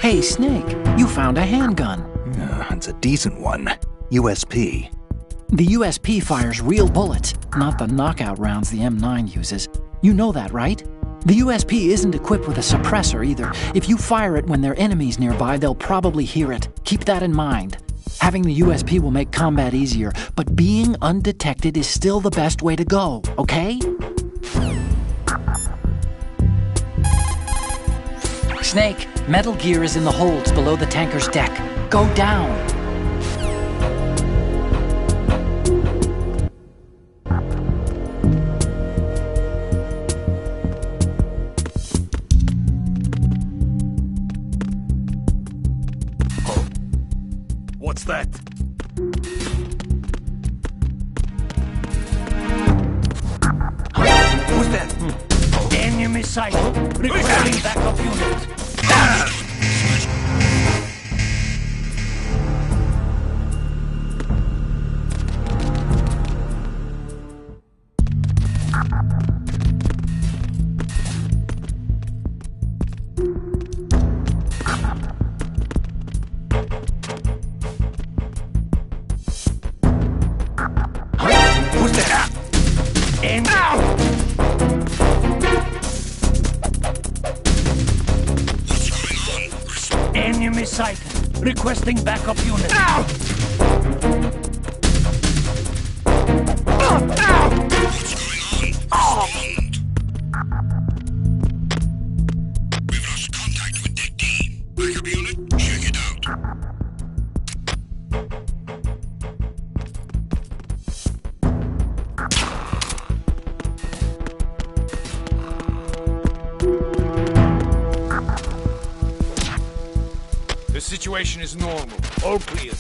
Hey, Snake, you found a handgun. It's a decent one. USP. The USP fires real bullets, not the knockout rounds the M9 uses. You know that, right? The USP isn't equipped with a suppressor either. If you fire it when there are enemies nearby, they'll probably hear it. Keep that in mind. Having the USP will make combat easier, but being undetected is still the best way to go, okay? Snake, metal gear is in the holds below the tanker's deck. Go down. What's that? Who's that? Enemy sighted. Requesting backup unit. Who's that? Enemy sighted. Requesting backup unit. We've lost contact with Deck D. Backup unit, check it out. The situation is normal. All clear.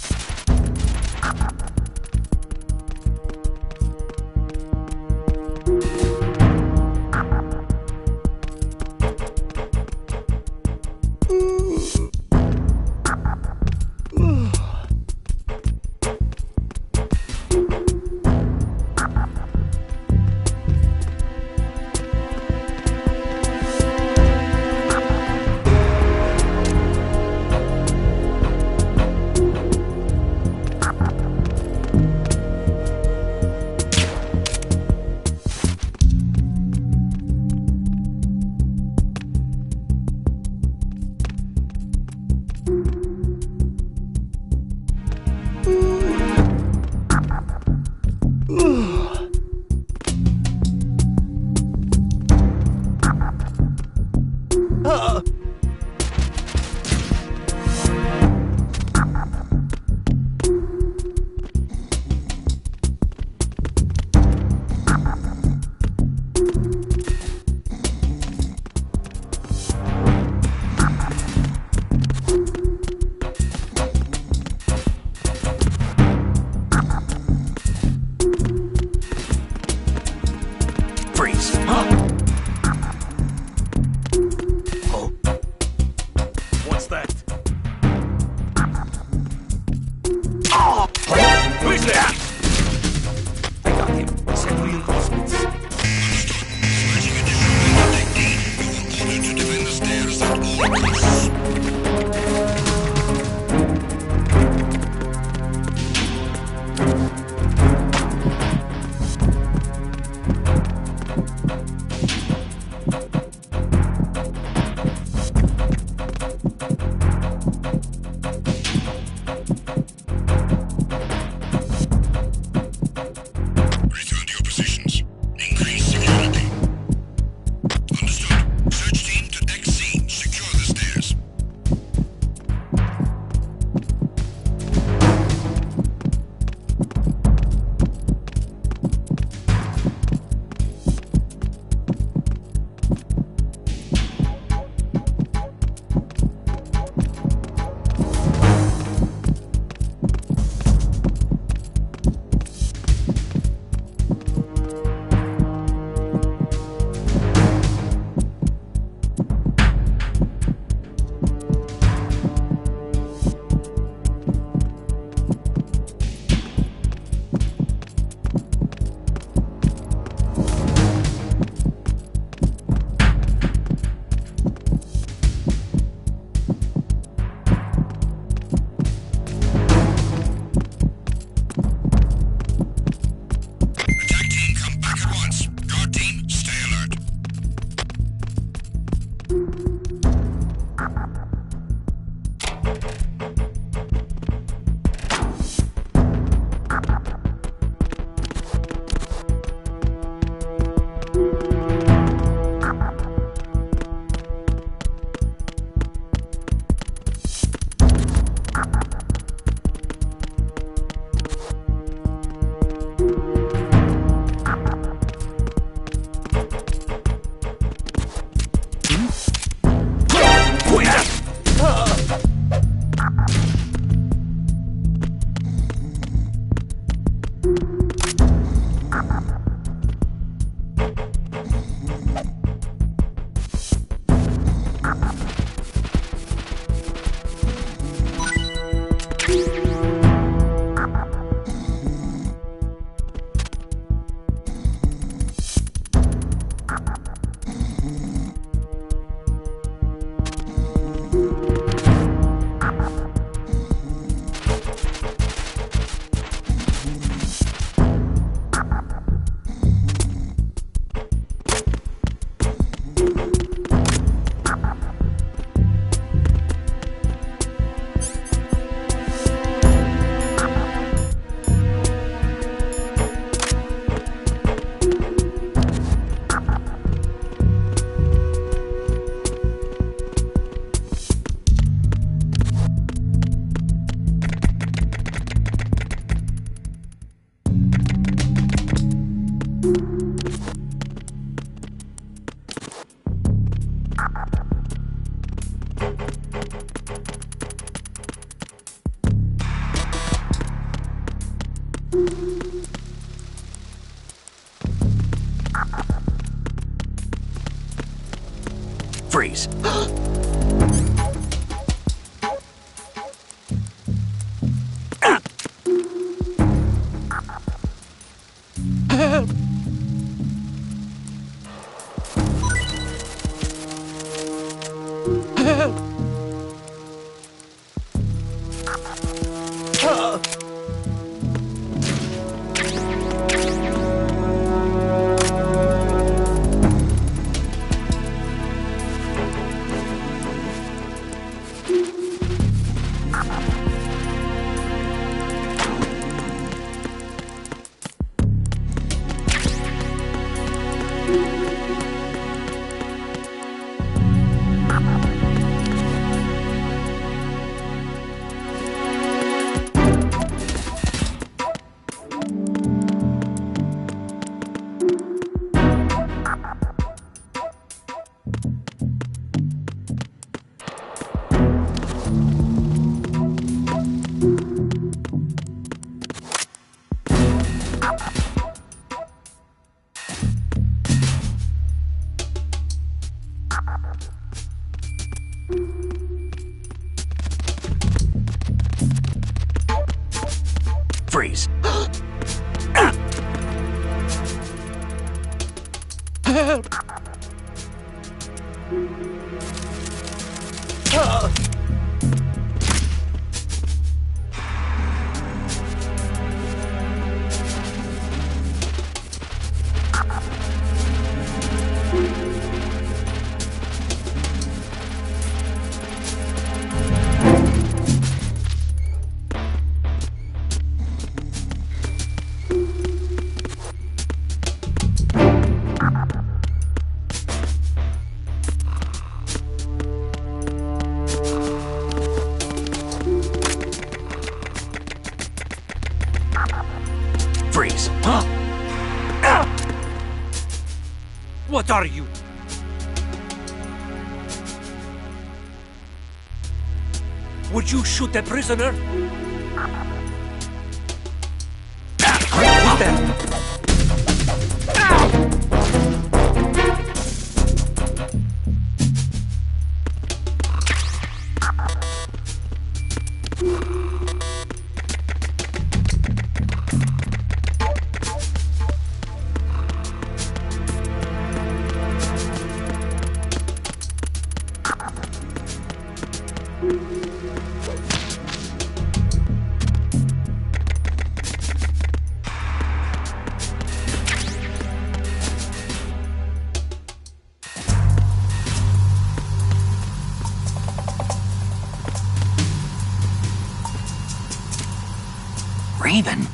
What's that? Who's that? I got him. Send real distance. Switching additional Deck D. You are ordered to defend the stairs at all costs. Freeze. Freeze. Freeze. Huh? What are you? Would you shoot a prisoner? Who's that? Raven.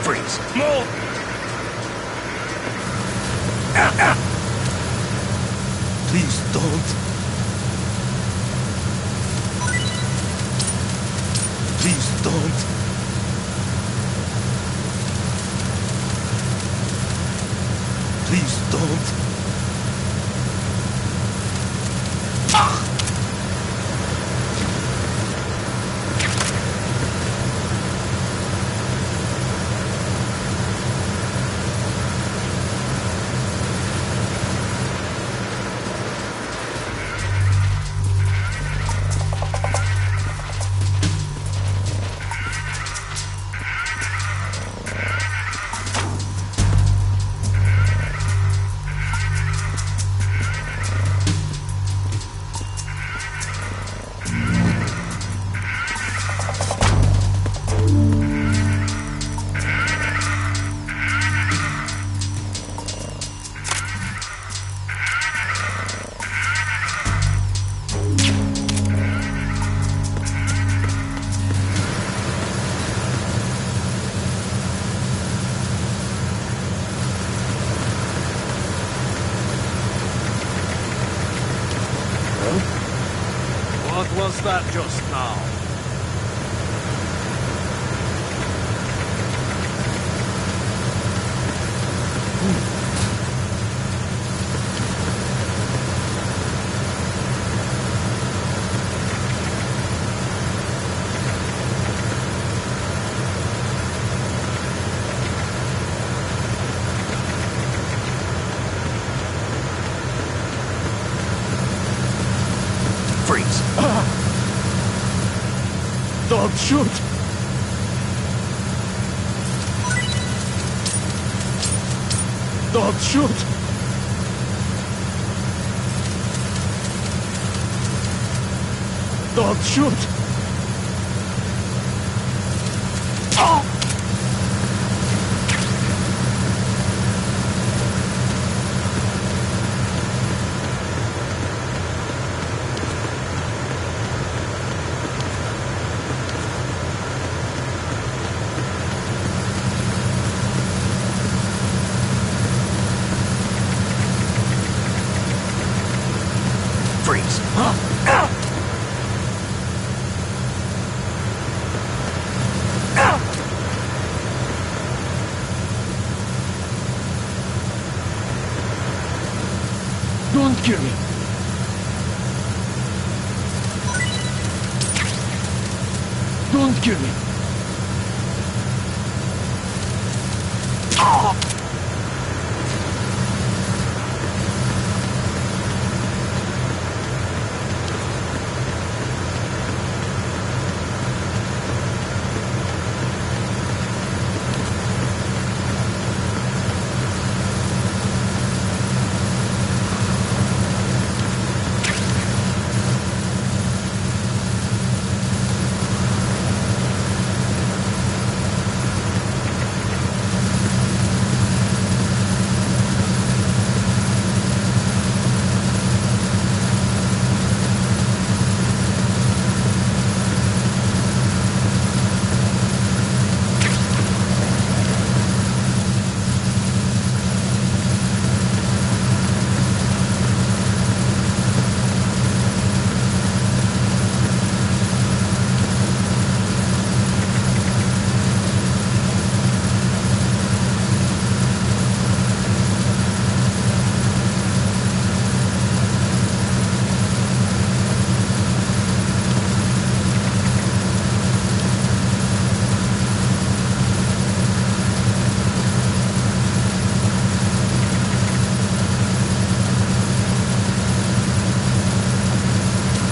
Freeze. More! Please don't. Please don't. Please don't. that just now? Freeze! Don't shoot! Don't shoot! Don't shoot! Oh! Freeze! Don't kill me! Don't kill me!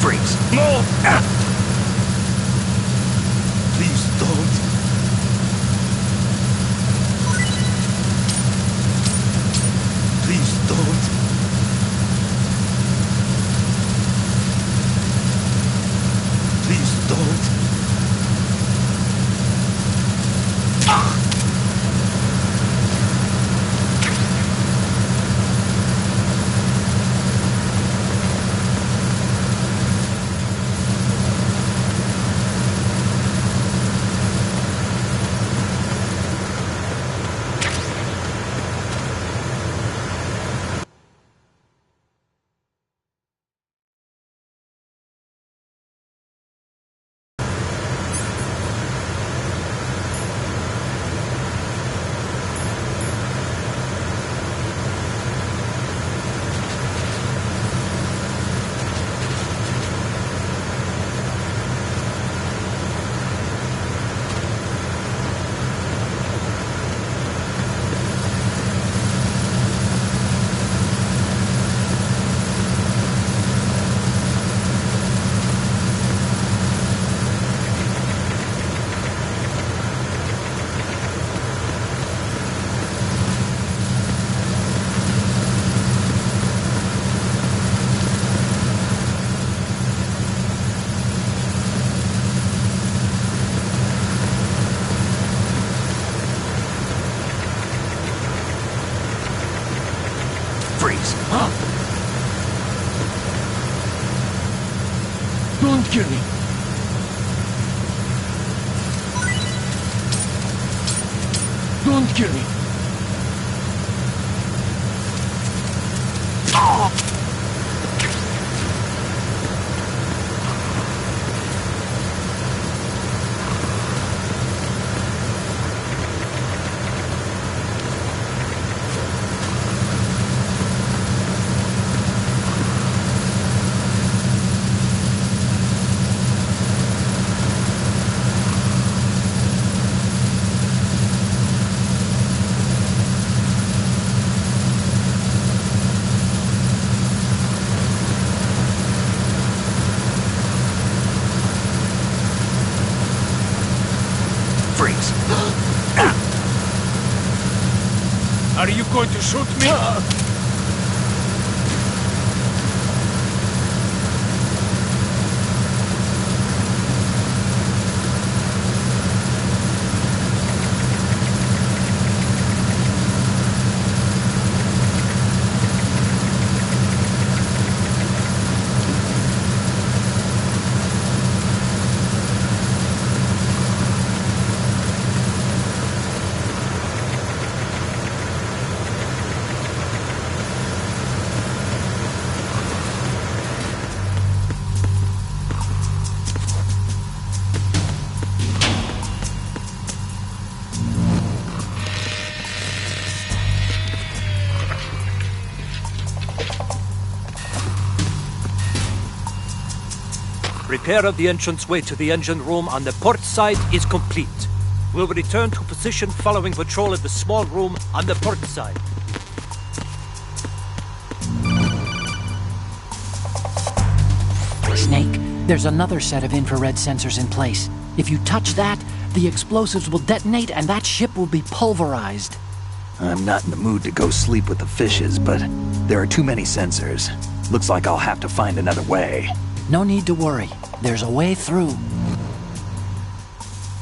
Freeze! No! Please don't! Please don't! Please don't! Freeze! Don't kill me! Don't kill me! Freeze! Are you going to shoot me? Repair of the entranceway to the engine room on the port side is complete. We'll return to position following patrol of the small room on the port side. Snake, there's another set of infrared sensors in place. If you touch that, the explosives will detonate and that ship will be pulverized. I'm not in the mood to go sleep with the fishes, but there are too many sensors. Looks like I'll have to find another way. No need to worry. There's a way through.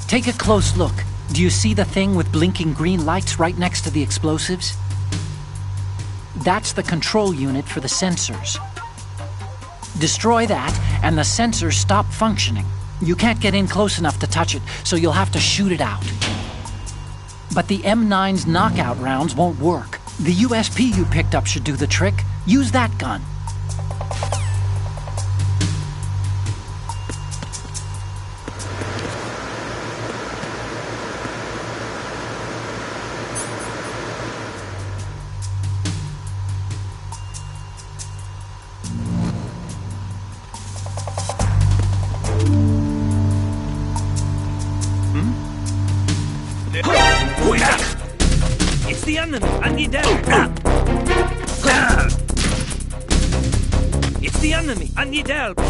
Take a close look. Do you see the thing with blinking green lights right next to the explosives? That's the control unit for the sensors. Destroy that, and the sensors stop functioning. You can't get in close enough to touch it, so you'll have to shoot it out. But the M9's knockout rounds won't work. The USP you picked up should do the trick. Use that gun. It's the enemy! I need help! It's the enemy! I need help! All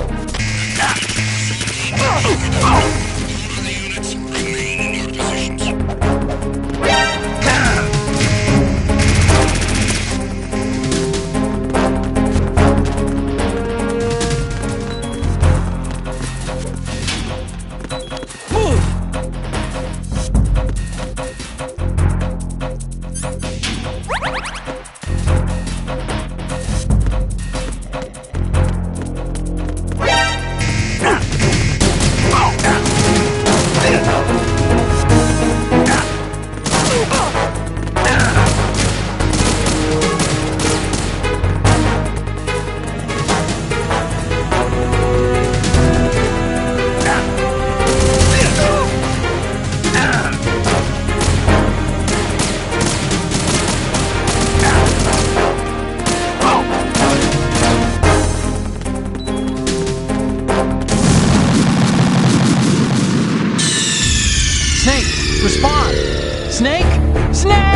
of the units remain in your positions. Snake, respond! Snake! Snake!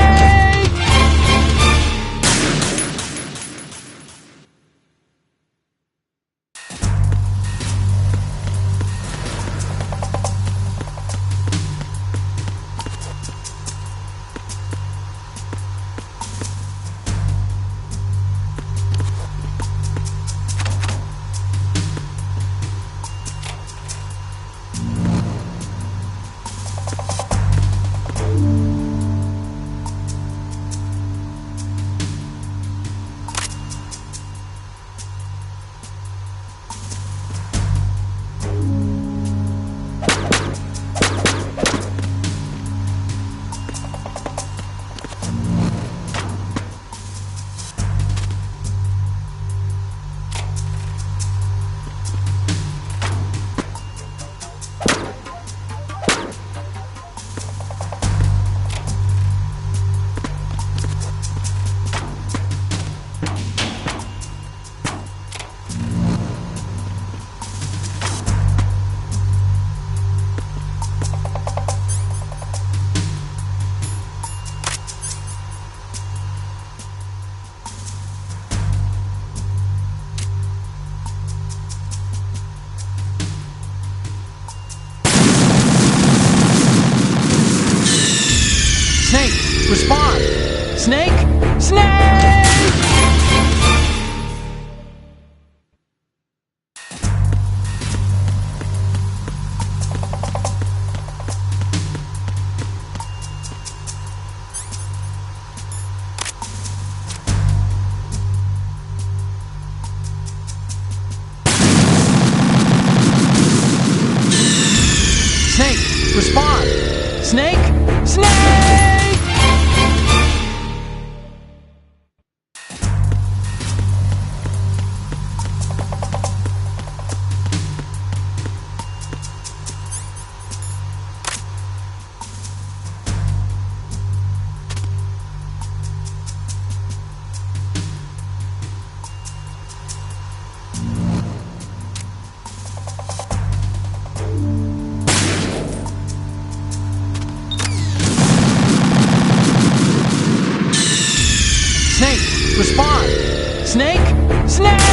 respond! Snake! Snake! Snake! Respond! Snake! Snake! Snake! Respond! Snake! Snake!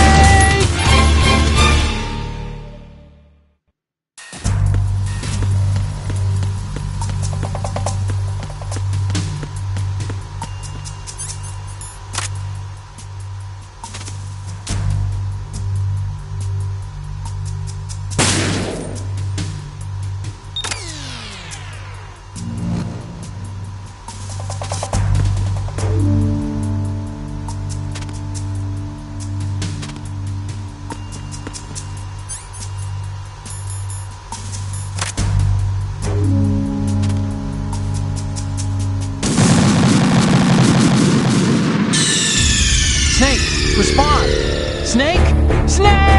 Snake! Respond! Snake! Snake!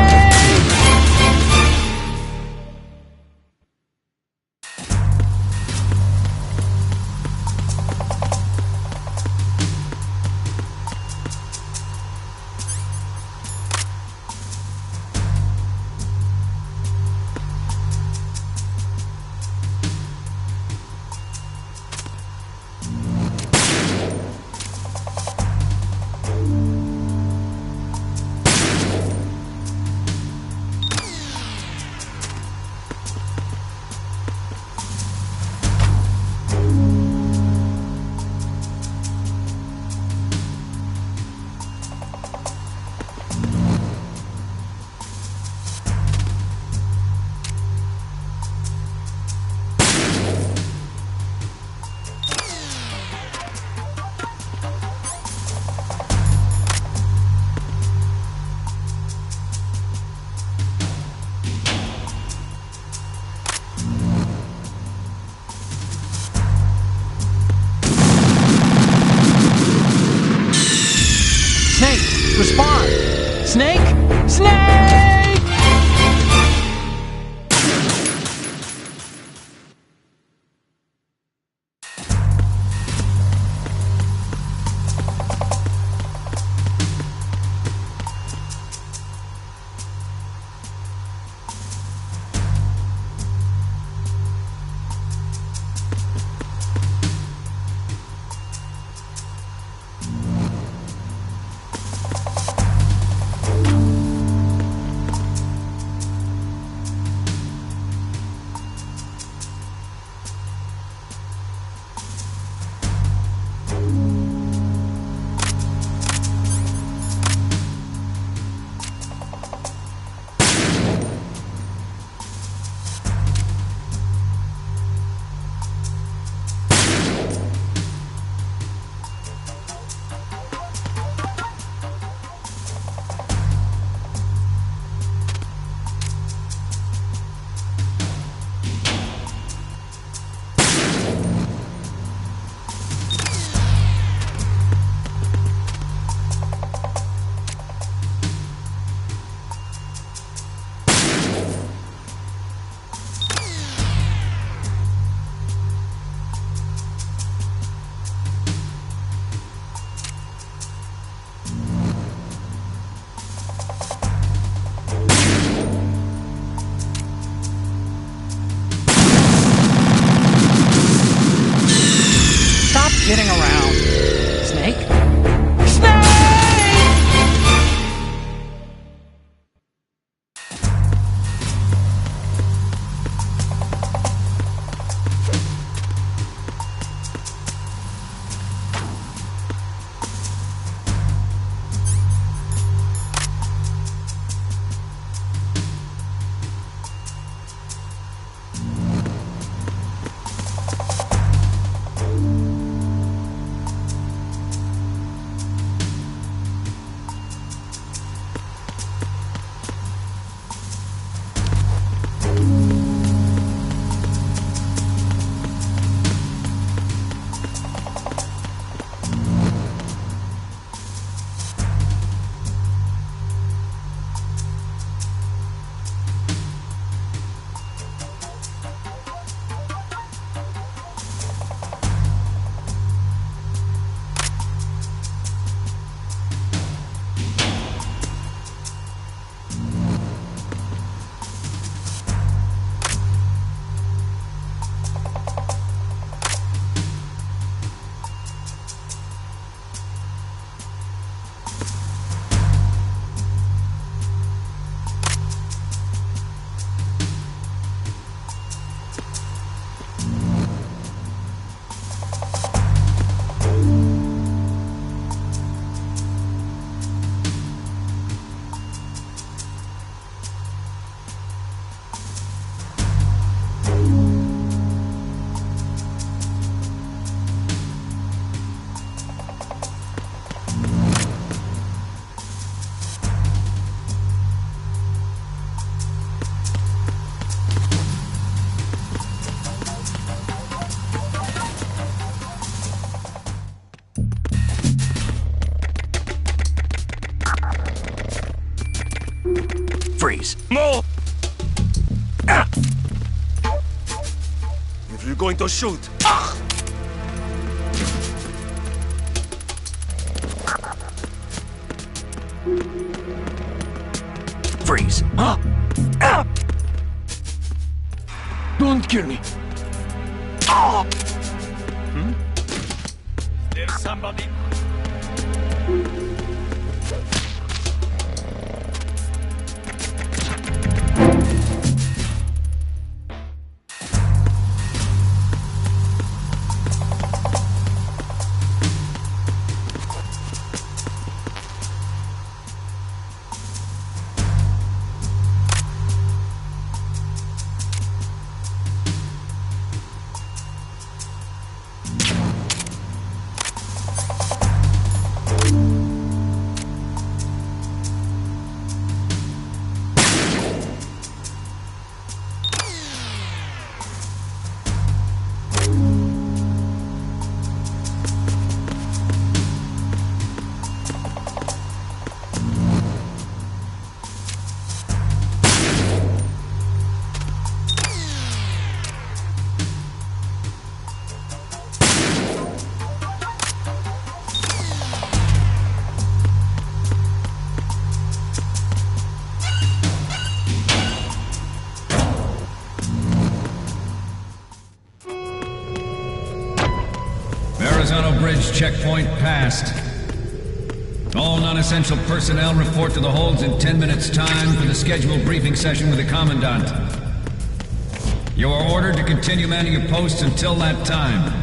Snake! Respond! Snake! Snake! Kidding around. Snake? Snake! Freeze. No! If you're going to shoot, Freeze. Don't kill me. there's somebody. Verrazano Bridge checkpoint passed. All non-essential personnel report to the holds in 10 minutes' time for the scheduled briefing session with the Commandant. You are ordered to continue manning your posts until that time.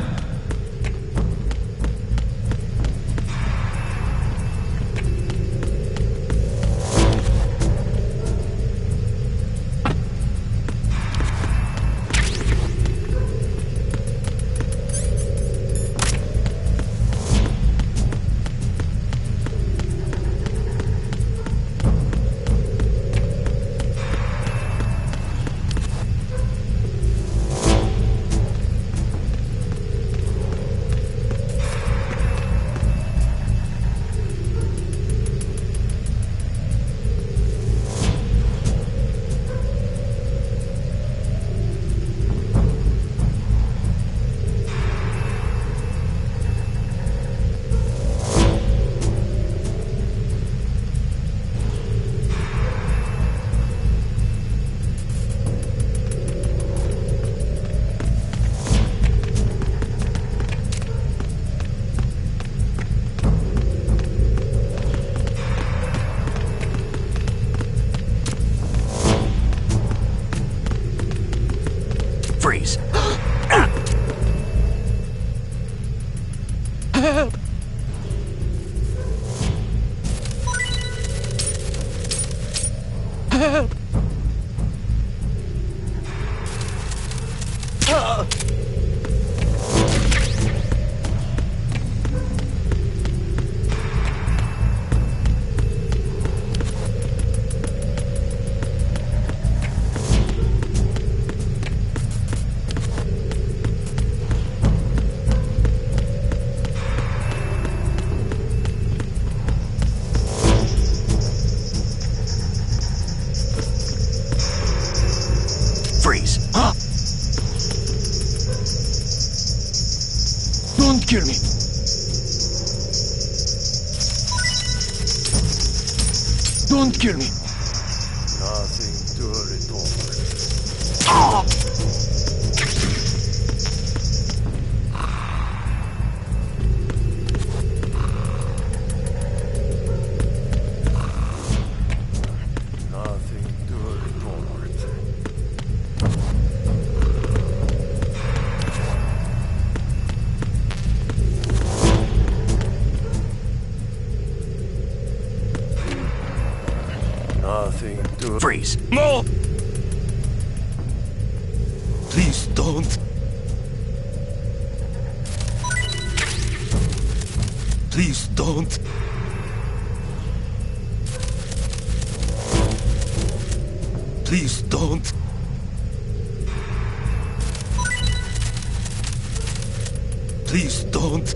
Freeze. Freeze. Don't kill me. Don't kill me. Nothing to report. Nothing to report. Nothing to Freeze. No! Please don't. Please don't. Please don't. Please don't.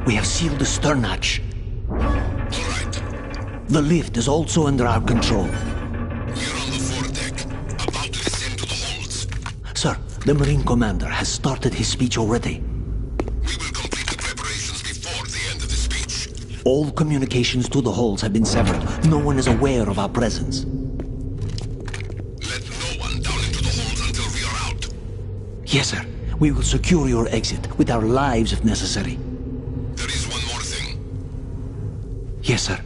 We have sealed the stern hatch. All right. The lift is also under our control. We're on the foredeck, about to descend to the holds. Sir, the Marine Commander has started his speech already. We will complete the preparations before the end of the speech. All communications to the holds have been severed. No one is aware of our presence. Let no one down into the holds until we are out. Yes, sir. We will secure your exit, with our lives if necessary. There is one more thing. Yes, sir.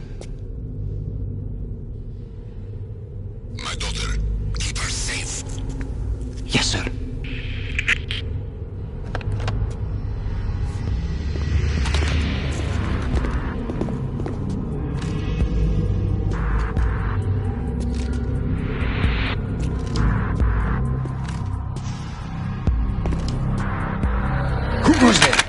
My daughter, keep her safe. Yes, sir. Who goes there?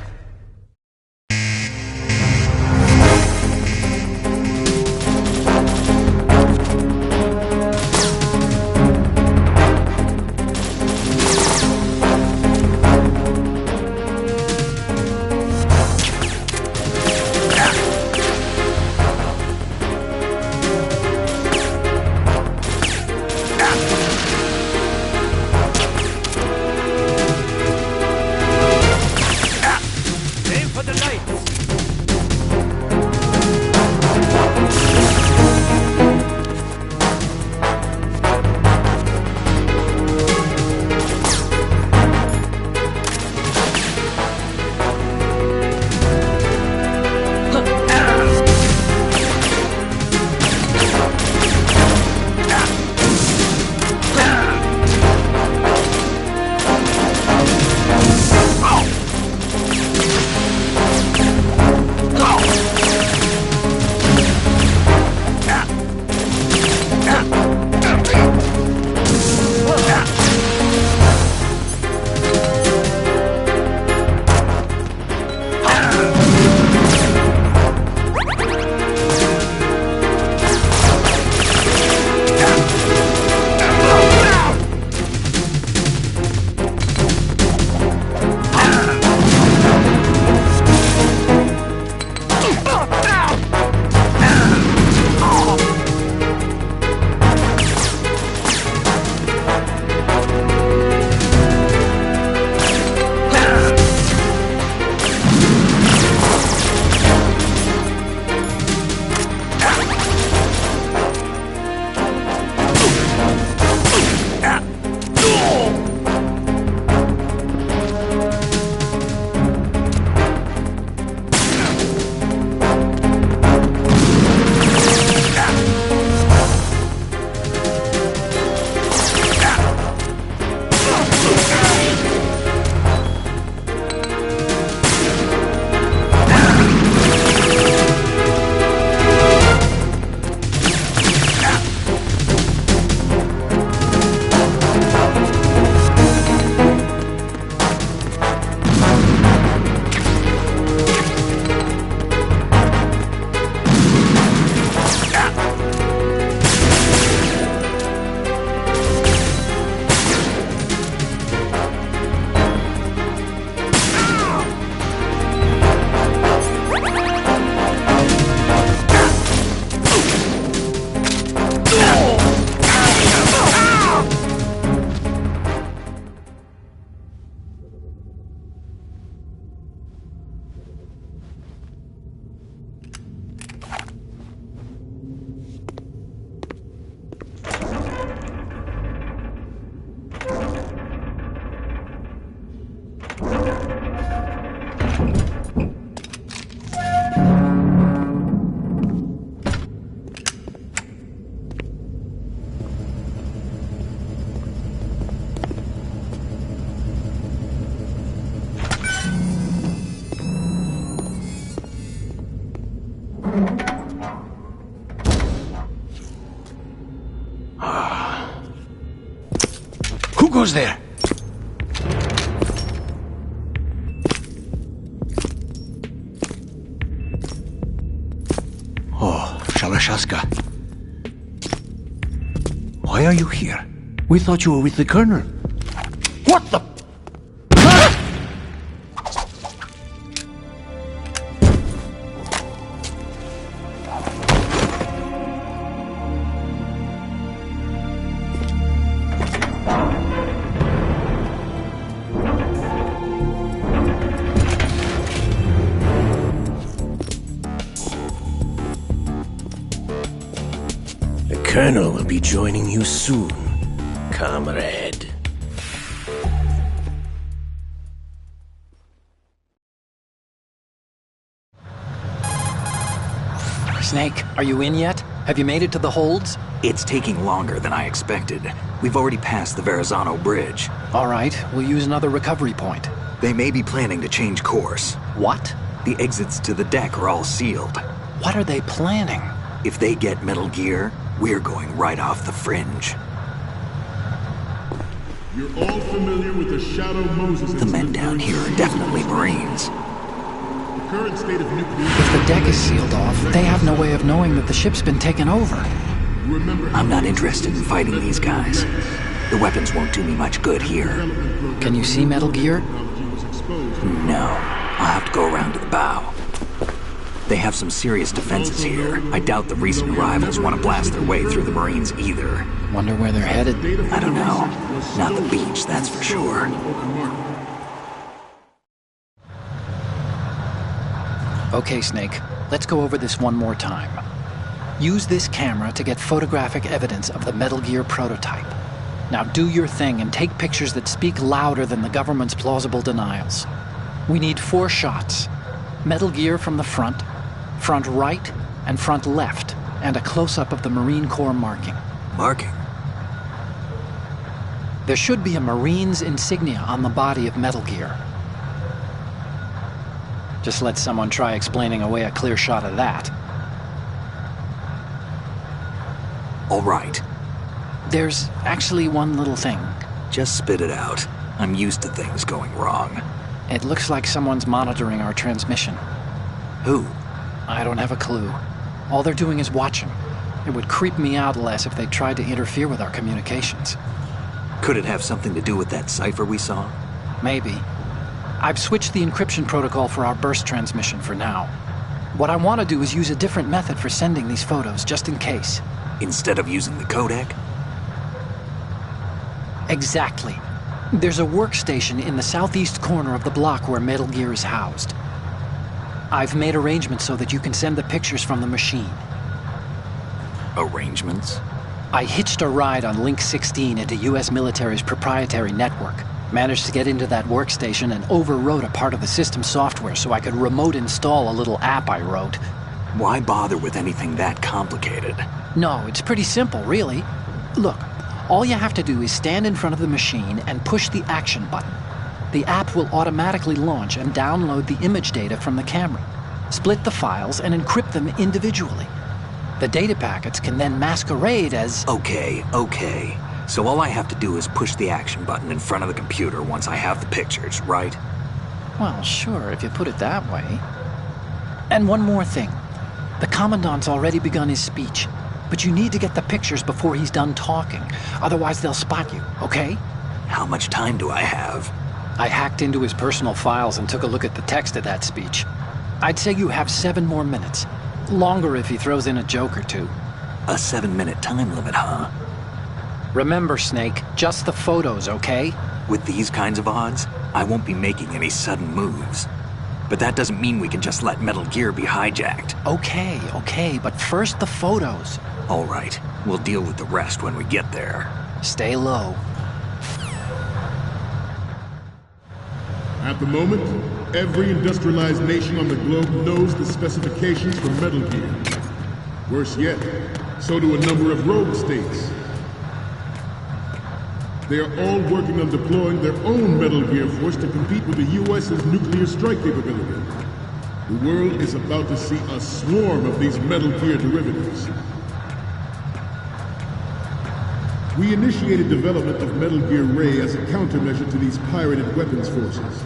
Aim for the lights. Who goes there? Oh, Shalashaska. Why are you here? We thought you were with the Colonel. What the? Colonel will be joining you soon, comrade. Snake, are you in yet? Have you made it to the holds? It's taking longer than I expected. We've already passed the Verrazano Bridge. All right, we'll use another recovery point. They may be planning to change course. What? The exits to the deck are all sealed. What are they planning? If they get Metal Gear, we're going right off the fringe. You're all familiar with the Shadow Moses The men down here are definitely Marines. The current state of nuclear... If the deck is sealed off, they have no way of knowing that the ship's been taken over. I'm not interested in fighting these guys. The weapons won't do me much good here. Can you see Metal Gear? No. I'll have to go around to the bow. They have some serious defenses here. I doubt the recent arrivals want to blast their way through the Marines either. Wonder where they're headed? I don't know. Not the beach, that's for sure. Okay, Snake. Let's go over this one more time. Use this camera to get photographic evidence of the Metal Gear prototype. Now do your thing and take pictures that speak louder than the government's plausible denials. We need 4 shots. Metal Gear from the front right, and front left, and a close-up of the Marine Corps marking. Marking? There should be a Marine's insignia on the body of Metal Gear. Just let someone try explaining away a clear shot of that. All right. There's actually one little thing. Just spit it out. I'm used to things going wrong. It looks like someone's monitoring our transmission. Who? I don't have a clue. All they're doing is watching. It would creep me out less if they tried to interfere with our communications. Could it have something to do with that cipher we saw? Maybe. I've switched the encryption protocol for our burst transmission for now. What I want to do is use a different method for sending these photos, just in case. Instead of using the codec? Exactly. There's a workstation in the southeast corner of the block where Metal Gear is housed. I've made arrangements so that you can send the pictures from the machine. Arrangements? I hitched a ride on Link 16 into US military's proprietary network. Managed to get into that workstation and overwrote a part of the system software so I could remote install a little app I wrote. Why bother with anything that complicated? No, it's pretty simple, really. Look, all you have to do is stand in front of the machine and push the action button. The app will automatically launch and download the image data from the camera, split the files, and encrypt them individually. The data packets can then masquerade as... Okay. So all I have to do is push the action button in front of the computer once I have the pictures, right? Well, sure, if you put it that way. And one more thing. The Commandant's already begun his speech, but you need to get the pictures before he's done talking. Otherwise, they'll spot you, okay? How much time do I have? I hacked into his personal files and took a look at the text of that speech. I'd say you have 7 more minutes. Longer if he throws in a joke or two. A 7-minute time limit, huh? Remember, Snake, just the photos, okay? With these kinds of odds, I won't be making any sudden moves. But that doesn't mean we can just let Metal Gear be hijacked. Okay, but first the photos. All right, we'll deal with the rest when we get there. Stay low. At the moment, every industrialized nation on the globe knows the specifications for Metal Gear. Worse yet, so do a number of rogue states. They are all working on deploying their own Metal Gear force to compete with the U.S.'s nuclear strike capability. The world is about to see a swarm of these Metal Gear derivatives. We initiated development of Metal Gear Ray as a countermeasure to these pirated weapons forces.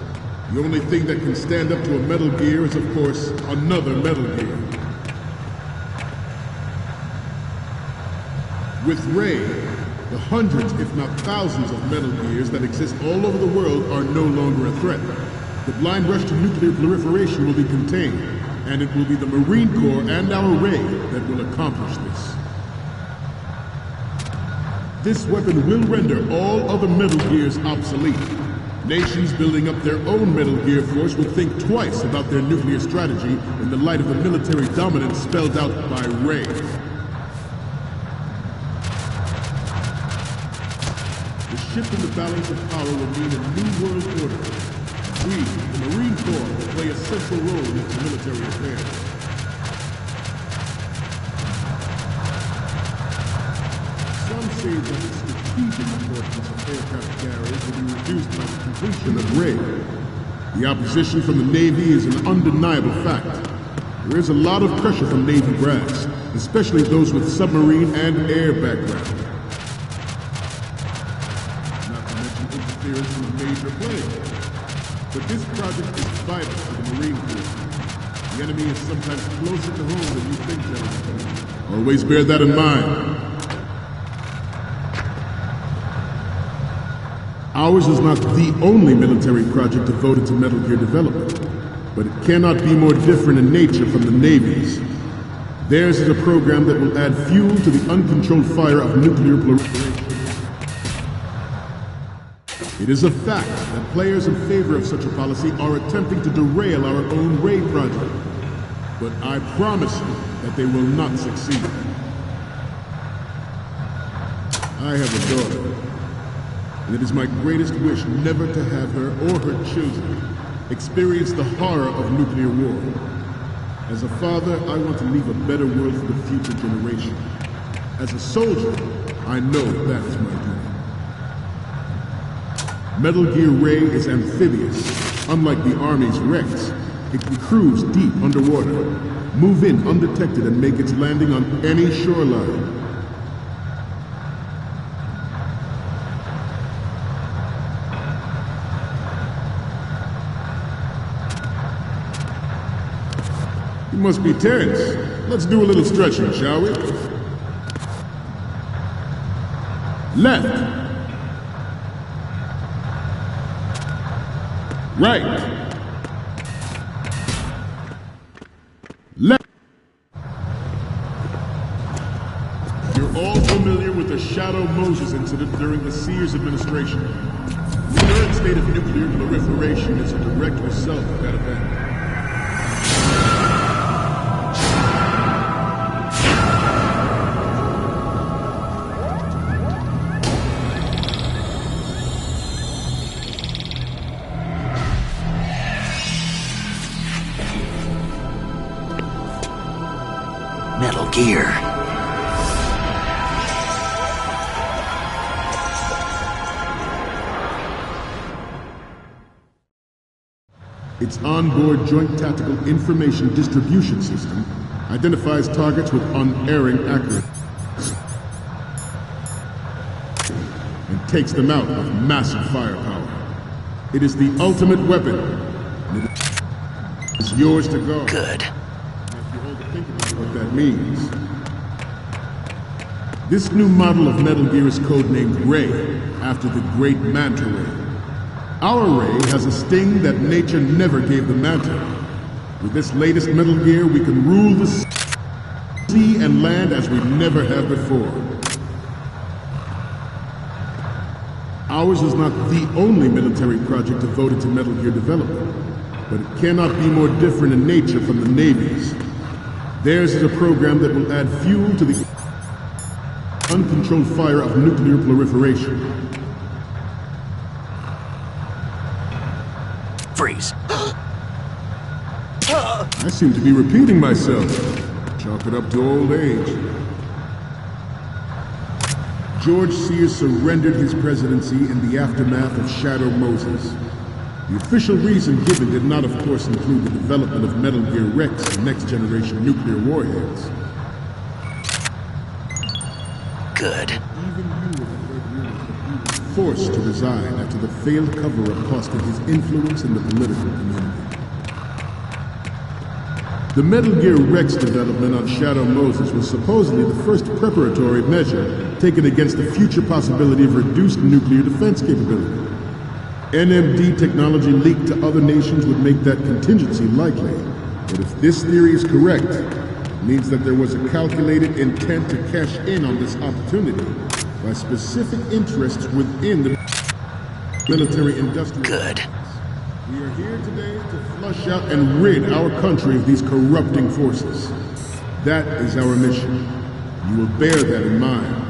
The only thing that can stand up to a Metal Gear is, of course, another Metal Gear. With Ray, the hundreds, if not thousands, of Metal Gears that exist all over the world are no longer a threat. The blind rush to nuclear proliferation will be contained, and it will be the Marine Corps and our Ray that will accomplish this. This weapon will render all other Metal Gears obsolete. Nations building up their own Metal Gear force will think twice about their nuclear strategy in the light of the military dominance spelled out by Ray. shift in the balance of power will mean a new world order. We, the Marine Corps, will play a central role in its military affairs. Some say that the strategic importance of aircraft carriers will be reduced by the completion of RAE. The opposition from the Navy is an undeniable fact. There is a lot of pressure from Navy brass, especially those with submarine and air background. Not to mention interference from a major player. But this project is vital to the Marine Corps. The enemy is sometimes closer to home than you think, gentlemen. Always bear that in mind. Ours is not the only military project devoted to Metal Gear development, but it cannot be more different in nature from the Navy's. Theirs is a program that will add fuel to the uncontrolled fire of nuclear proliferation. It is a fact that players in favor of such a policy are attempting to derail our own RAE project. But I promise you that they will not succeed. I have a daughter, and it is my greatest wish never to have her or her children experience the horror of nuclear war. As a father, I want to leave a better world for the future generation. As a soldier, I know that is my duty. Metal Gear RAE is amphibious. Unlike the Army's Rex, it can cruise deep underwater, move in undetected and make its landing on any shoreline. You must be tense. Let's do a little stretching, shall we? Left. Right. Left. You're all familiar with the Shadow Moses incident during the Sears administration. The current state of nuclear proliferation is a direct result of that event. Metal Gear. Its onboard Joint Tactical Information Distribution System identifies targets with unerring accuracy and takes them out with massive firepower. It is the ultimate weapon, and it is yours to guard. Good. Think about what that means. This new model of Metal Gear is codenamed RAE, after the great Manta Ray. Our RAE has a sting that nature never gave the Manta. With this latest Metal Gear, we can rule the sea and land as we never have before. Ours is not the only military project devoted to Metal Gear development, but it cannot be more different in nature from the Navy's. Theirs is a program that will add fuel to the uncontrolled fire of nuclear proliferation. Freeze. I seem to be repeating myself. Chalk it up to old age. George Sears surrendered his presidency in the aftermath of Shadow Moses. The official reason given did not, of course, include the development of Metal Gear Rex and next-generation nuclear warheads. Good. Even you were forced to resign after the failed cover-up costed his influence in the political community. The Metal Gear Rex development on Shadow Moses was supposedly the first preparatory measure taken against the future possibility of reduced nuclear defense capability. NMD technology leaked to other nations would make that contingency likely. But if this theory is correct, it means that there was a calculated intent to cash in on this opportunity by specific interests within the military industrial. Good. We are here today to flush out and rid our country of these corrupting forces. That is our mission. You will bear that in mind.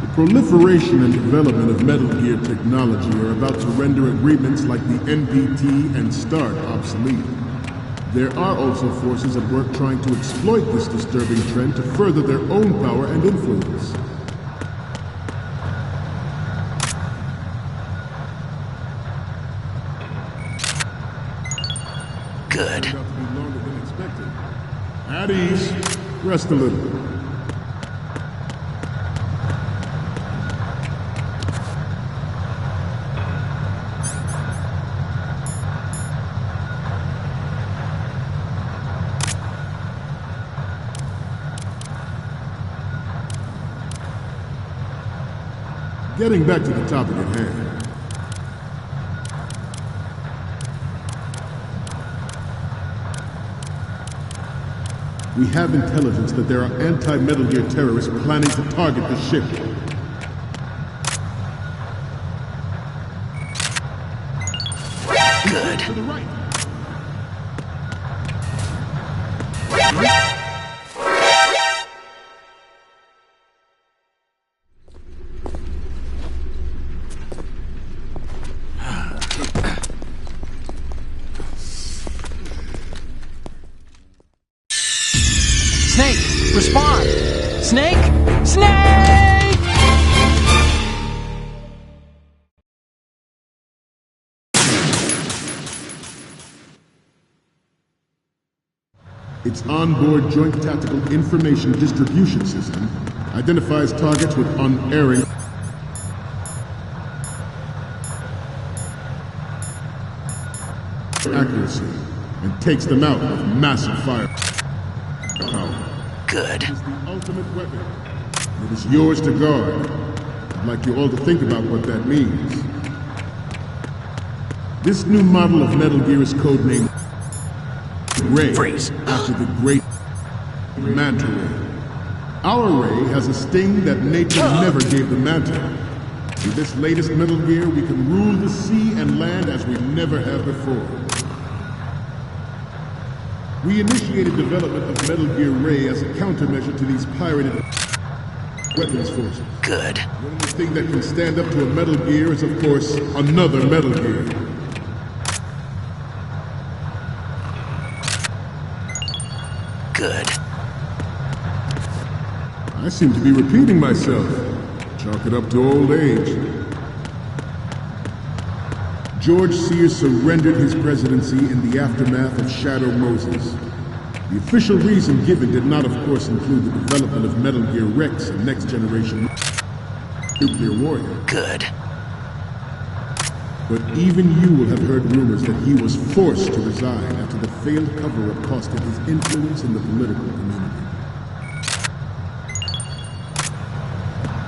The proliferation and development of Metal Gear technology are about to render agreements like the NPT and START obsolete. There are also forces at work trying to exploit this disturbing trend to further their own power and influence. Good. Turned out to be longer than expected. At ease. Rest a little. Getting back to the topic at hand. We have intelligence that there are anti-Metal Gear terrorists planning to target the ship. Good. To the right. Snake, respond! Snake! Snake! Its onboard Joint Tactical Information Distribution System identifies targets with unerring accuracy and takes them out with massive firepower. Good. It is the ultimate weapon. And it is yours to guard. I'd like you all to think about what that means. This new model of Metal Gear is codenamed Ray, Freeze. after the great Manta Ray. Our Ray has a sting that nature never gave the Manta. With this latest Metal Gear, we can rule the sea and land as we never have before. We initiated development of Metal Gear Ray as a countermeasure to these pirated weapons forces. Good. The only thing that can stand up to a Metal Gear is, of course, another Metal Gear. Good. I seem to be repeating myself. Chalk it up to old age. George Sears surrendered his presidency in the aftermath of Shadow Moses. The official reason given did not, of course, include the development of Metal Gear Rex and Next Generation Nuclear Warrior. Good. But even you will have heard rumors that he was forced to resign after the failed cover-up cost him his influence in the political community.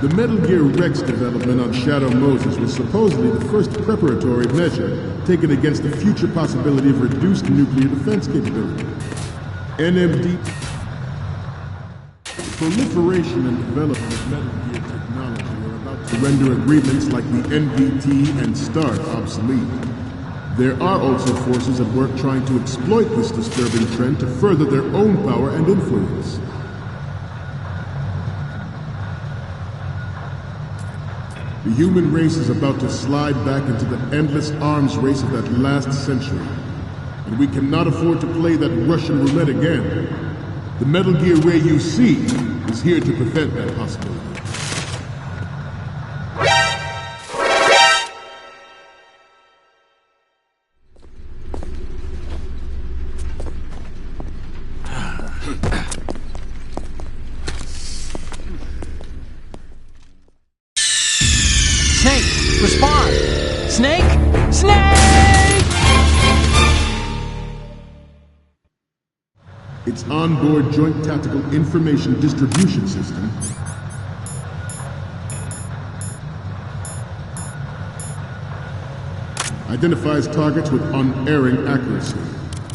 The Metal Gear Rex development on Shadow Moses was supposedly the first preparatory measure taken against the future possibility of reduced nuclear defense capability. NMD proliferation and development of Metal Gear technology are about to render agreements like the NPT and START obsolete. There are also forces at work trying to exploit this disturbing trend to further their own power and influence. The human race is about to slide back into the endless arms race of that last century. And we cannot afford to play that Russian roulette again. The Metal Gear Ray you see is here to prevent that possibility. Snake, respond! Snake! Snake! Its onboard Joint Tactical Information Distribution System identifies targets with unerring accuracy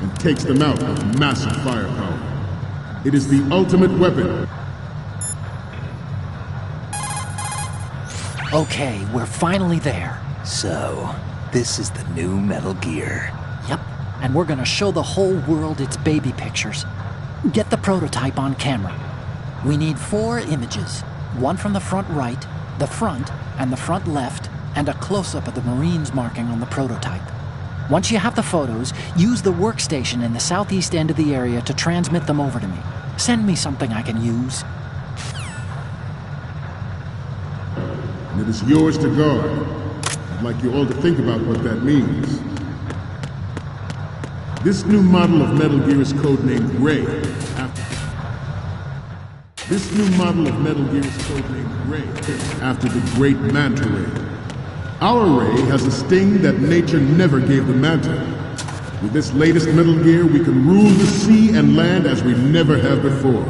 and takes them out with massive firepower. It is the ultimate weapon. Okay, we're finally there. So, this is the new Metal Gear. Yep, and we're gonna show the whole world its baby pictures. Get the prototype on camera. We need 4 images. One from the front right, the front and the front left, and a close-up of the Marines marking on the prototype. Once you have the photos, use the workstation in the southeast end of the area to transmit them over to me. Send me something I can use. And it is yours to guard. I'd like you all to think about what that means. This new model of Metal Gear is codenamed Ray. This new model of Metal Gear is codenamed Ray after the great Manta Ray. Our Ray has a sting that nature never gave the Manta. With this latest Metal Gear, we can rule the sea and land as we never have before.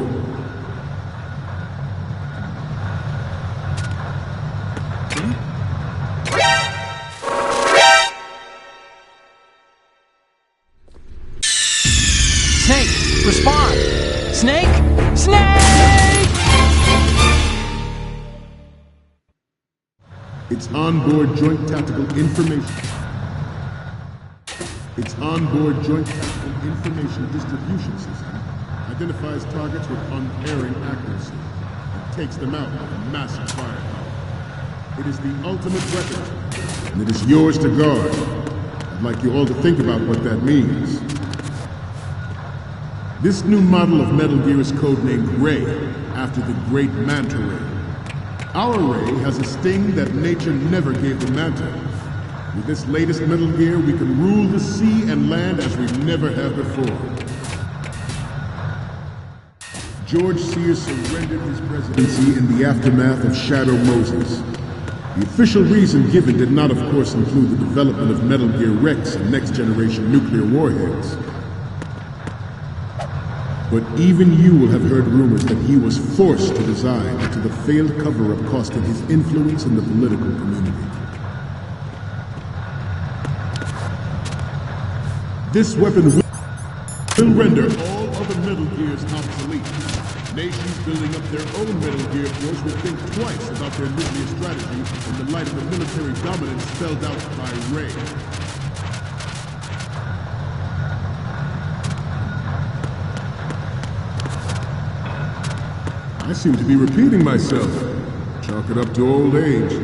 Snake, respond! Snake! Snake! It's onboard Joint Tactical Information. Its onboard Joint Tactical Information Distribution System identifies targets with unerring accuracy and takes them out with massive firepower. It is the ultimate weapon, and it is yours to guard. I'd like you all to think about what that means. This new model of Metal Gear is codenamed Ray, after the great Manta Ray. Our Ray has a sting that nature never gave the Manta. With this latest Metal Gear, we can rule the sea and land as we never have before. George Sears surrendered his presidency in the aftermath of Shadow Moses. The official reason given did not, of course, include the development of Metal Gear Rex and next-generation nuclear warheads. But even you will have heard rumors that he was forced to resign after the failed cover-up costing his influence in the political community. This weapon will render all other Metal Gears obsolete. Nations building up their own Metal Gear force will think twice about their nuclear strategy in the light of the military dominance spelled out by Ray. I seem to be repeating myself. Chalk it up to old age.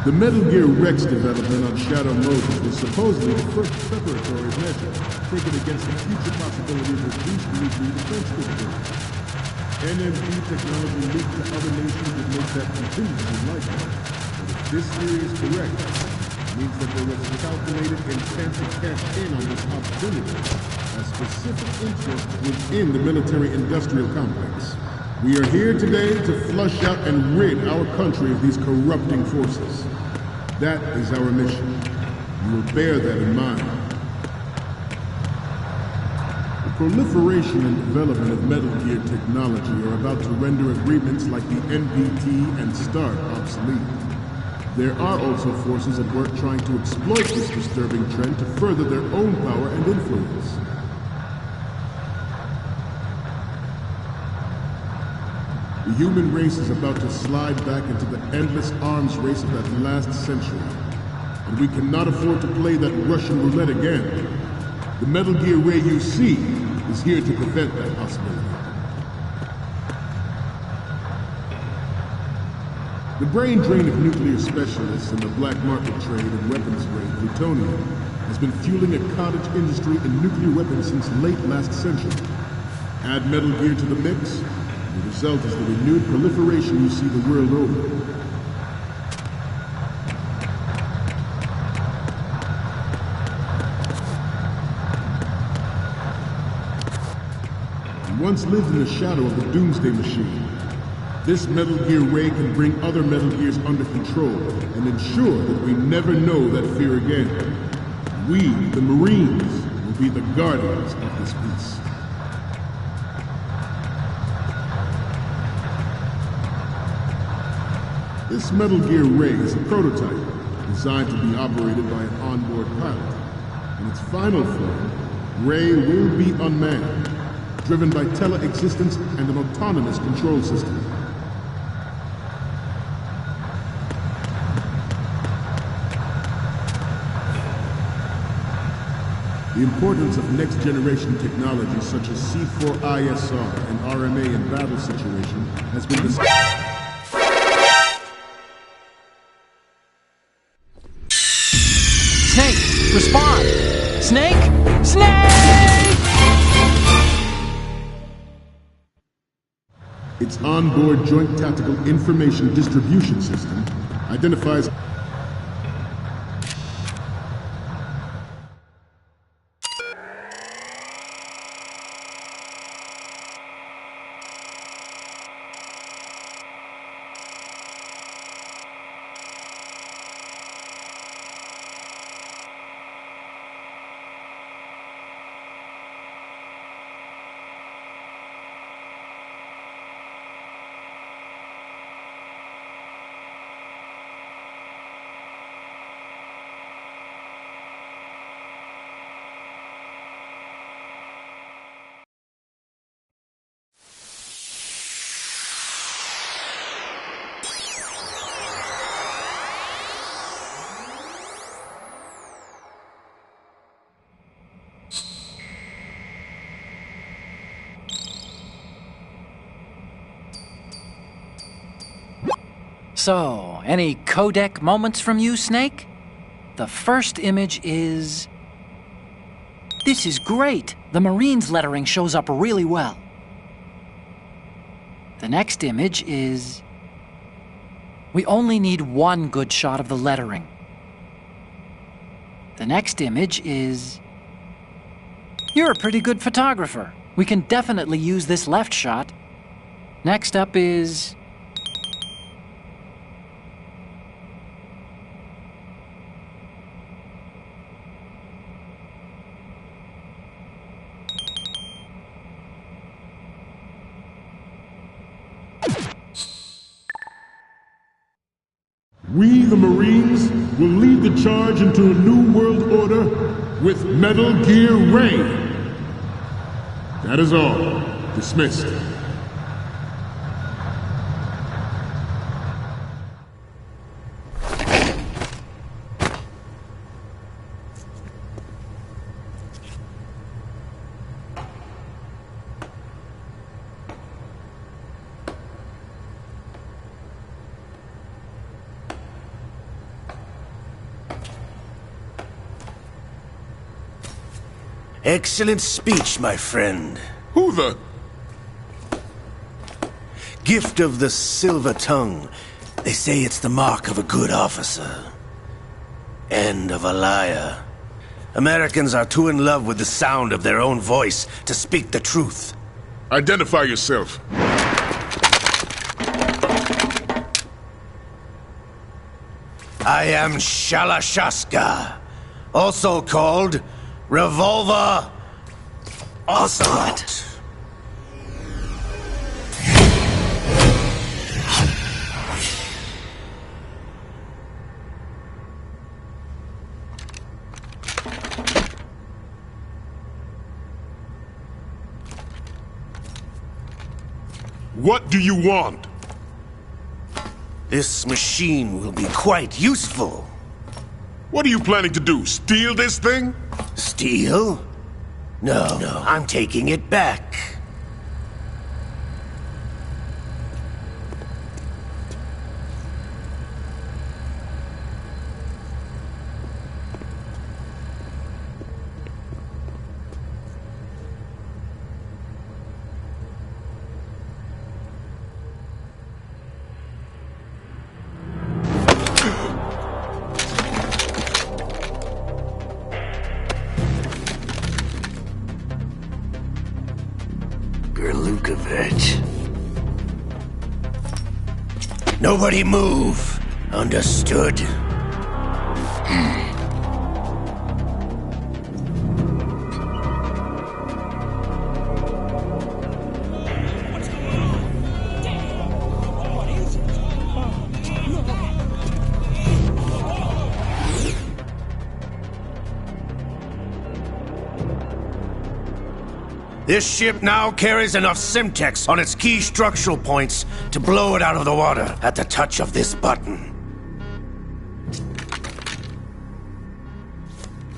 The Metal Gear Rex development on Shadow Moses was supposedly the first preparatory measure taken against the future possibility of reduced nuclear defense capability. NMD technology leaked to other nations would make that contingency likely. But if this theory is correct, it means that there was a calculated intent to cash in on this opportunity. A specific interest within the military-industrial complex. We are here today to flush out and rid our country of these corrupting forces. That is our mission. You will bear that in mind. The proliferation and development of Metal Gear technology are about to render agreements like the NPT and START obsolete. There are also forces at work trying to exploit this disturbing trend to further their own power and influence. The human race is about to slide back into the endless arms race of that last century. And we cannot afford to play that Russian roulette again. The Metal Gear Ray you see is here to prevent that possibility. The brain drain of nuclear specialists and the black market trade in weapons grade plutonium has been fueling a cottage industry in nuclear weapons since late last century. Add Metal Gear to the mix, the result is the renewed proliferation you see the world over. We once lived in the shadow of the Doomsday Machine. This Metal Gear Ray can bring other Metal Gears under control and ensure that we never know that fear again. We, the Marines, will be the guardians of this peace. This Metal Gear Ray is a prototype designed to be operated by an onboard pilot. In its final form, Ray will be unmanned, driven by tele-existence and an autonomous control system. The importance of next-generation technology such as C4ISR and RMA in battle situation has been discussed. Snake, respond! Snake! Snake! Its onboard Joint Tactical Information Distribution System identifies So, any codec moments from you, Snake? The first image is... This is great! The Marines lettering shows up really well. The next image is... We only need one good shot of the lettering. The next image is... You're a pretty good photographer. We can definitely use this left shot. Next up is... We, the Marines, will lead the charge into a new world order with Metal Gear Ray. That is all. Dismissed. Excellent speech, my friend. Who the... Gift of the silver tongue. They say it's the mark of a good officer. And of a liar. Americans are too in love with the sound of their own voice to speak the truth. Identify yourself. I am Shalashaska, also called Revolver Ocelot. What do you want? This machine will be quite useful. What are you planning to do? Steal this thing? Steal? No, I'm taking it back. Gerlukovich. Nobody move. Understood? This ship now carries enough Simtex on its key structural points to blow it out of the water at the touch of this button.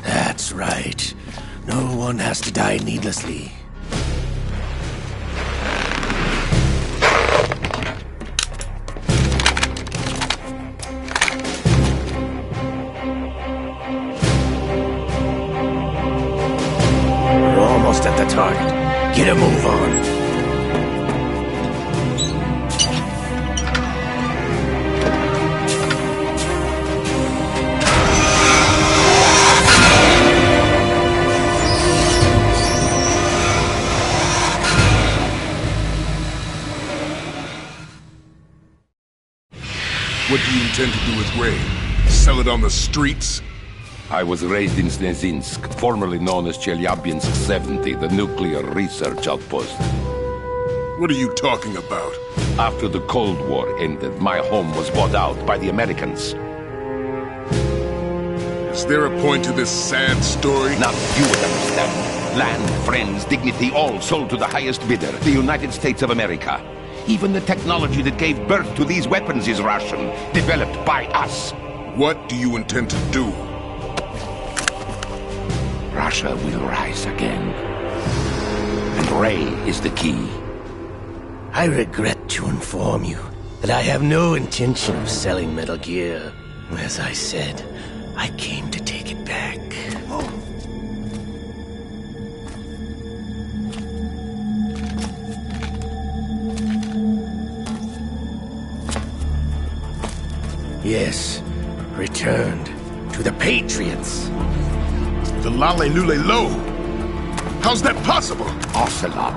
That's right. No one has to die needlessly. We're almost at the target. Get a move on. What do you intend to do with Ray? Sell it on the streets? I was raised in Snezinsk, formerly known as Chelyabinsk 70, the nuclear research outpost. What are you talking about? After the Cold War ended, my home was bought out by the Americans. Is there a point to this sad story? Now you would understand. Land, friends, dignity, all sold to the highest bidder, the United States of America. Even the technology that gave birth to these weapons is Russian, developed by us. What do you intend to do? Russia will rise again. And Ray is the key. I regret to inform you that I have no intention of selling Metal Gear. As I said, I came to take it back. Yes, returned to the Patriots. The Lale Lule Lo? How's that possible? Ocelot,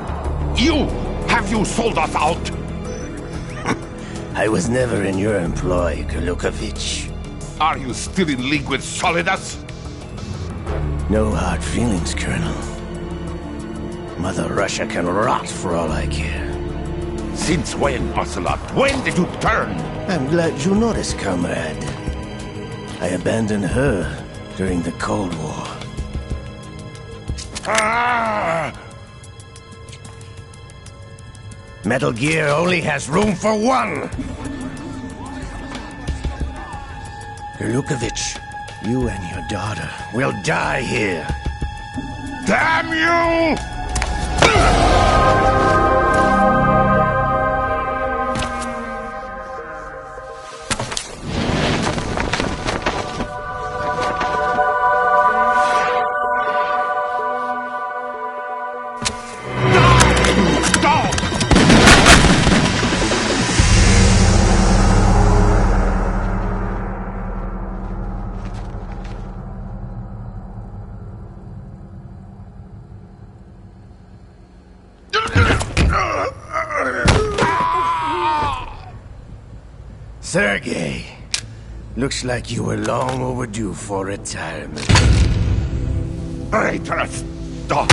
have you sold us out? I was never in your employ, Gurlukovich. Are you still in league with Solidus? No hard feelings, Colonel. Mother Russia can rot for all I care. Since when, Ocelot? When did you turn? I'm glad you noticed, comrade. I abandoned her during the Cold War. Metal Gear only has room for one! Gurlukovich, you and your daughter will die here. Damn you! Sergei, looks like you were long overdue for retirement. Traitorous dog!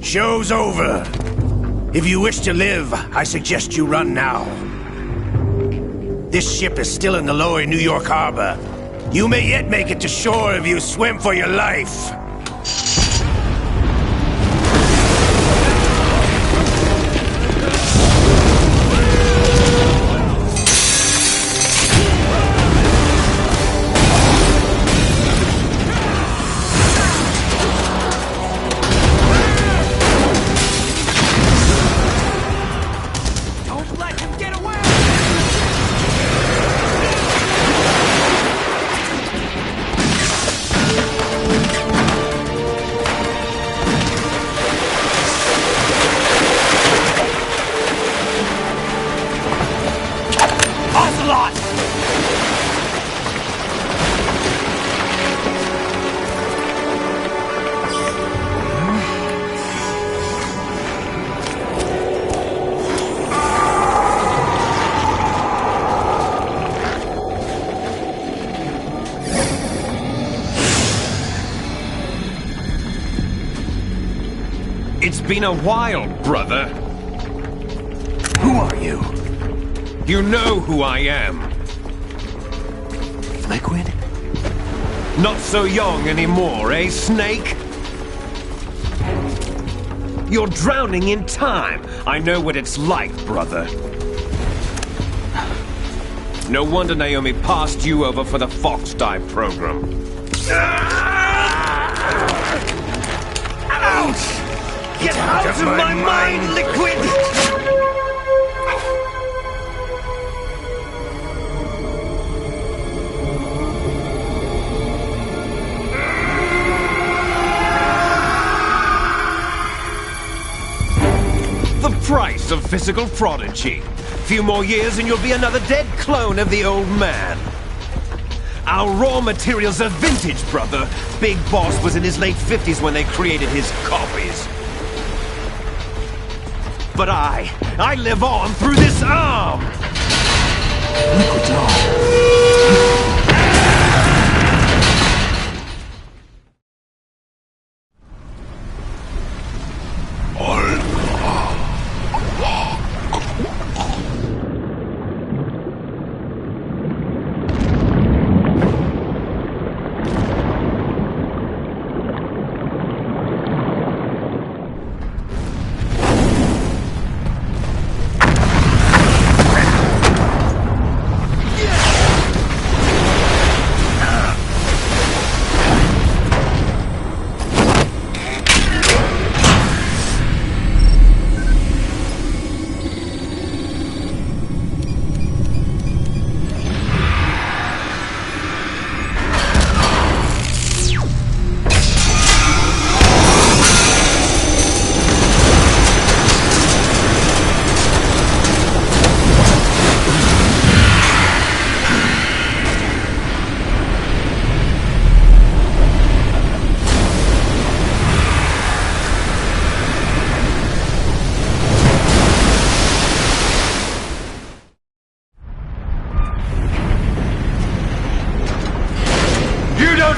Show's over. If you wish to live, I suggest you run now. This ship is still in the lower New York harbor. You may yet make it to shore if you swim for your life. been a while, brother. Who are you? You know who I am. Liquid? Not so young anymore, eh, Snake? You're drowning in time. I know what it's like, brother. No wonder Naomi passed you over for the Fox Dive program. Ouch! Get out of my mind, Liquid! The price of physical prodigy. Few more years and you'll be another dead clone of the old man. Our raw materials are vintage, brother. Big Boss was in his late 50s when they created his copies. But I live on through this arm! Liquid's arm.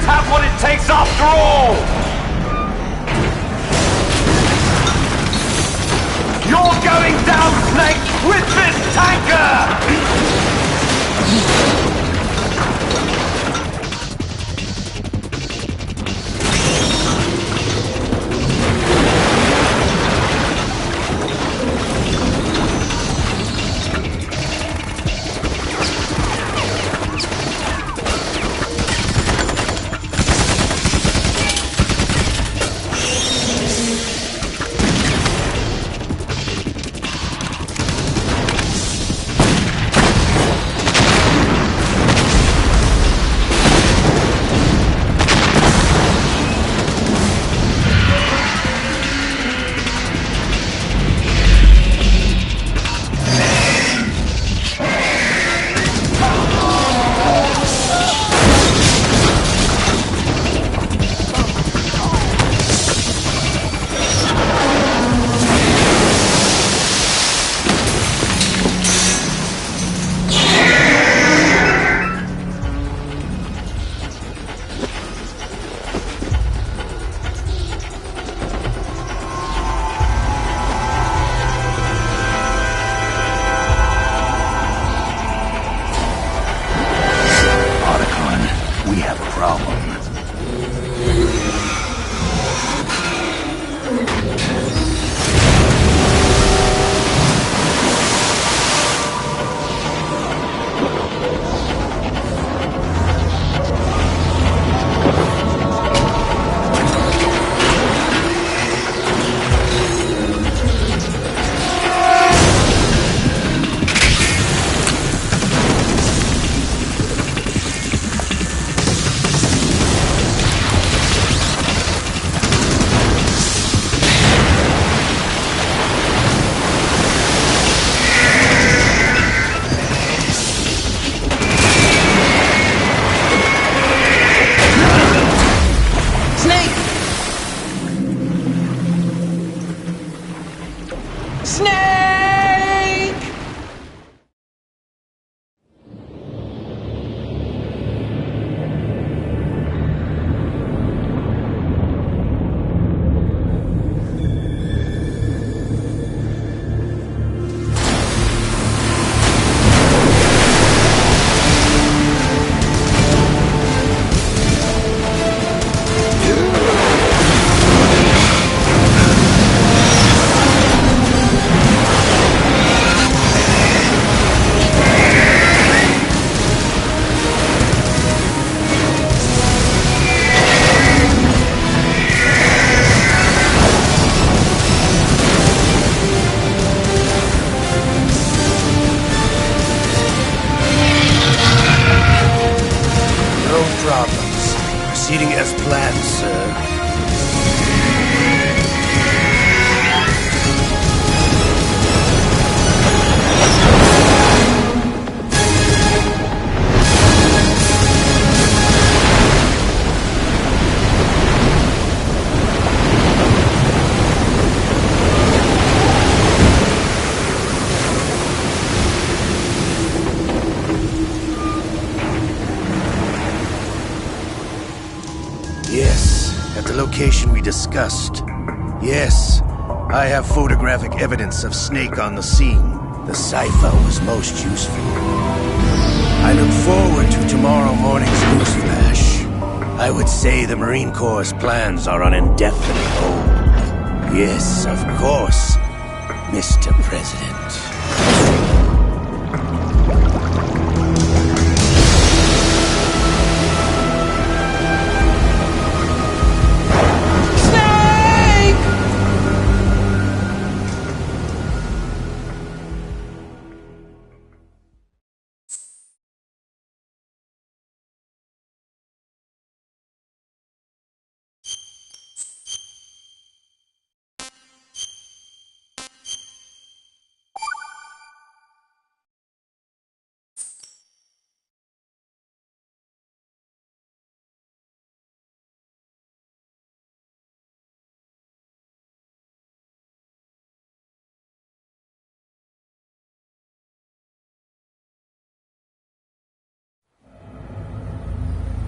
Have what it takes after all! You're going down, Snake, with this tanker! Proceeding as planned, sir. Yes, at the location we discussed. Yes, I have photographic evidence of Snake on the scene. The cipher was most useful. I look forward to tomorrow morning's newsflash. I would say the Marine Corps' plans are on indefinite hold. Yes, of course, Mr. President.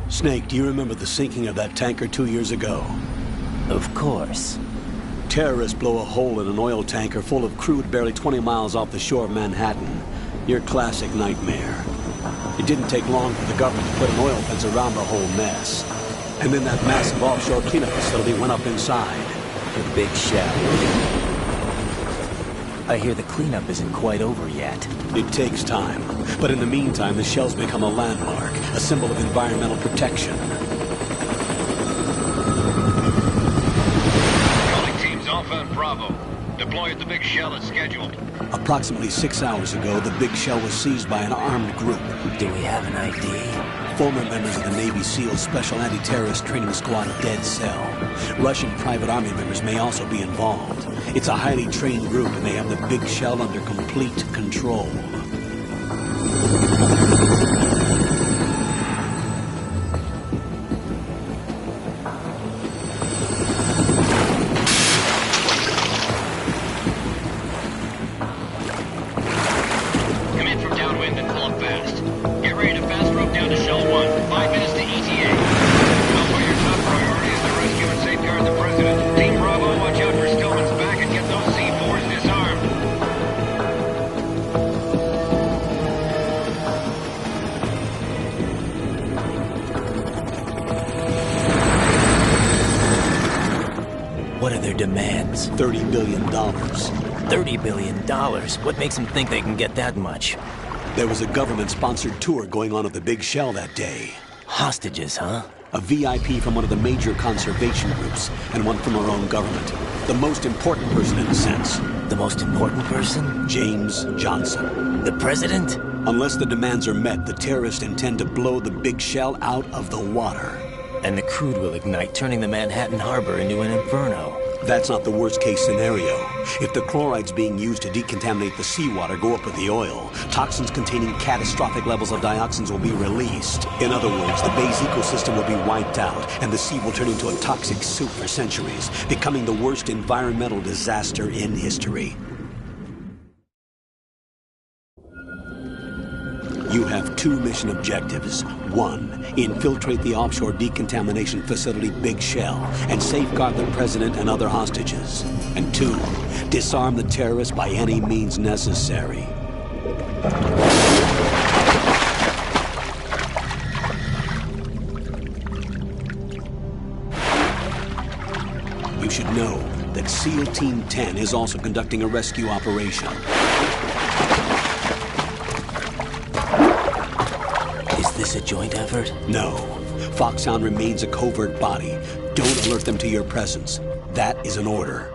Snake, do you remember the sinking of that tanker 2 years ago? Of course. Terrorists blow a hole in an oil tanker full of crude barely 20 miles off the shore of Manhattan. Your classic nightmare. It didn't take long for the government to put an oil fence around the whole mess. And then that massive offshore cleanup facility went up inside. The Big Shell. I hear the cleanup isn't quite over yet. It takes time. But in the meantime, the shell's become a landmark, a symbol of environmental protection. Calling teams Alpha and Bravo. Deploy at the Big Shell as scheduled. Approximately 6 hours ago, the Big Shell was seized by an armed group. Do we have an ID? Former members of the Navy SEAL Special Anti-Terrorist Training Squad Dead Cell. Russian private army members may also be involved. It's a highly trained group, and they have the Big Shell under complete control. Come in from downwind and pull up fast. Get ready to fast rope down to Shell 1. 5 minutes to ETA. Know where your top priority is to rescue and safeguard the President. Team Bravo, watch out for Stillman's back and get those C4s disarmed. What are their demands? $30 billion. $30 billion? What makes them think they can get that much? There was a government-sponsored tour going on at the Big Shell that day. Hostages, huh? A VIP from one of the major conservation groups, and one from our own government. The most important person in a sense. The most important person? James Johnson. The President? Unless the demands are met, the terrorists intend to blow the Big Shell out of the water. And the crude will ignite, turning the Manhattan Harbor into an inferno. That's not the worst-case scenario. If the chlorides being used to decontaminate the seawater go up with the oil, toxins containing catastrophic levels of dioxins will be released. In other words, the bay's ecosystem will be wiped out, and the sea will turn into a toxic soup for centuries, becoming the worst environmental disaster in history. You have 2 mission objectives. 1, infiltrate the offshore decontamination facility Big Shell and safeguard the President and other hostages. And 2, disarm the terrorists by any means necessary. You should know that SEAL Team 10 is also conducting a rescue operation. Is this a joint effort? No. Foxhound remains a covert body. Don't alert them to your presence. That is an order.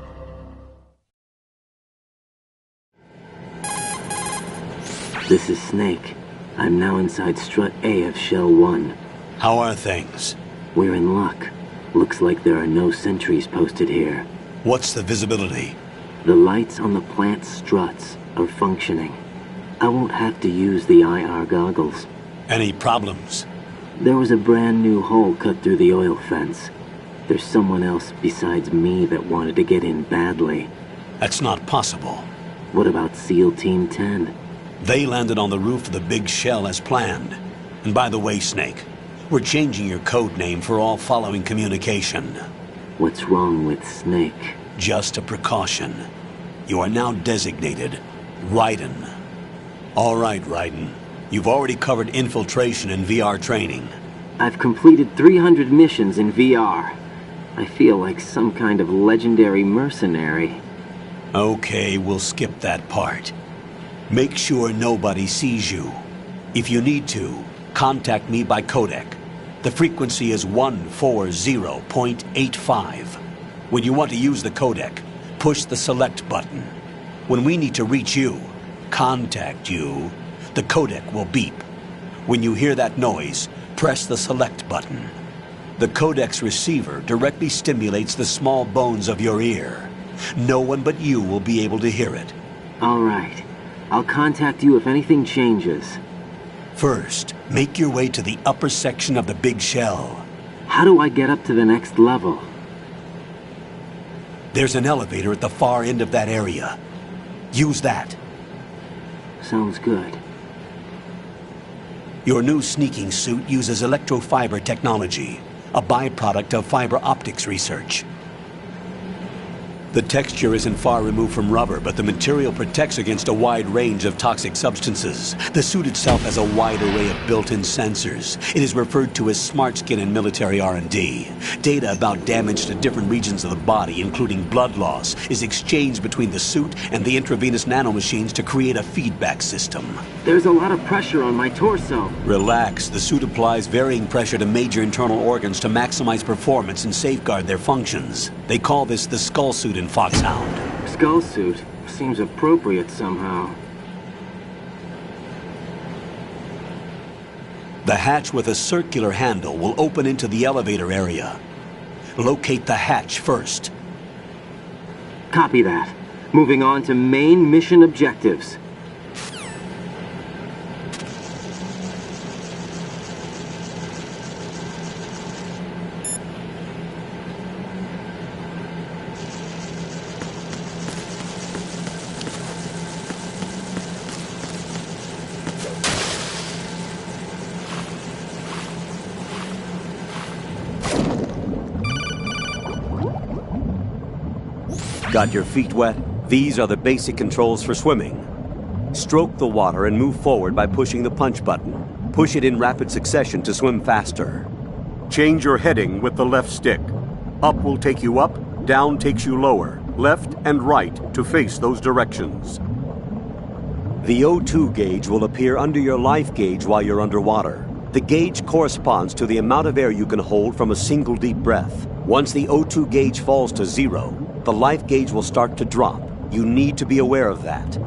This is Snake. I'm now inside Strut A of Shell 1. How are things? We're in luck. Looks like there are no sentries posted here. What's the visibility? The lights on the plant struts are functioning. I won't have to use the IR goggles. Any problems? There was a brand new hole cut through the oil fence. There's someone else besides me that wanted to get in badly. That's not possible. What about SEAL Team 10? They landed on the roof of the big shell as planned. And by the way, Snake, we're changing your code name for all following communication. What's wrong with Snake? Just a precaution. You are now designated Raiden. All right, Raiden. You've already covered infiltration and VR training. I've completed 300 missions in VR. I feel like some kind of legendary mercenary. Okay, we'll skip that part. Make sure nobody sees you. If you need to, contact me by codec. The frequency is 140.85. When you want to use the codec, push the select button. When we need to reach you, contact you, the codec will beep. When you hear that noise, press the select button. The codec's receiver directly stimulates the small bones of your ear. No one but you will be able to hear it. All right. I'll contact you if anything changes. First, make your way to the upper section of the big shell. How do I get up to the next level? There's an elevator at the far end of that area. Use that. Sounds good. Your new sneaking suit uses electrofiber technology, a byproduct of fiber optics research. The texture isn't far removed from rubber, but the material protects against a wide range of toxic substances. The suit itself has a wide array of built-in sensors. It is referred to as smart skin in military R&D. Data about damage to different regions of the body, including blood loss, is exchanged between the suit and the intravenous nanomachines to create a feedback system. There's a lot of pressure on my torso. Relax. The suit applies varying pressure to major internal organs to maximize performance and safeguard their functions. They call this the skull suit in Foxhound. Skull suit seems appropriate somehow. The hatch with a circular handle will open into the elevator area. Locate the hatch first. Copy that. Moving on to main mission objectives. Got your feet wet? These are the basic controls for swimming. Stroke the water and move forward by pushing the punch button. Push it in rapid succession to swim faster. Change your heading with the left stick. Up will take you up, down takes you lower, left and right to face those directions. The O2 gauge will appear under your life gauge while you're underwater. The gauge corresponds to the amount of air you can hold from a single deep breath. Once the O2 gauge falls to 0, the life gauge will start to drop. You need to be aware of that.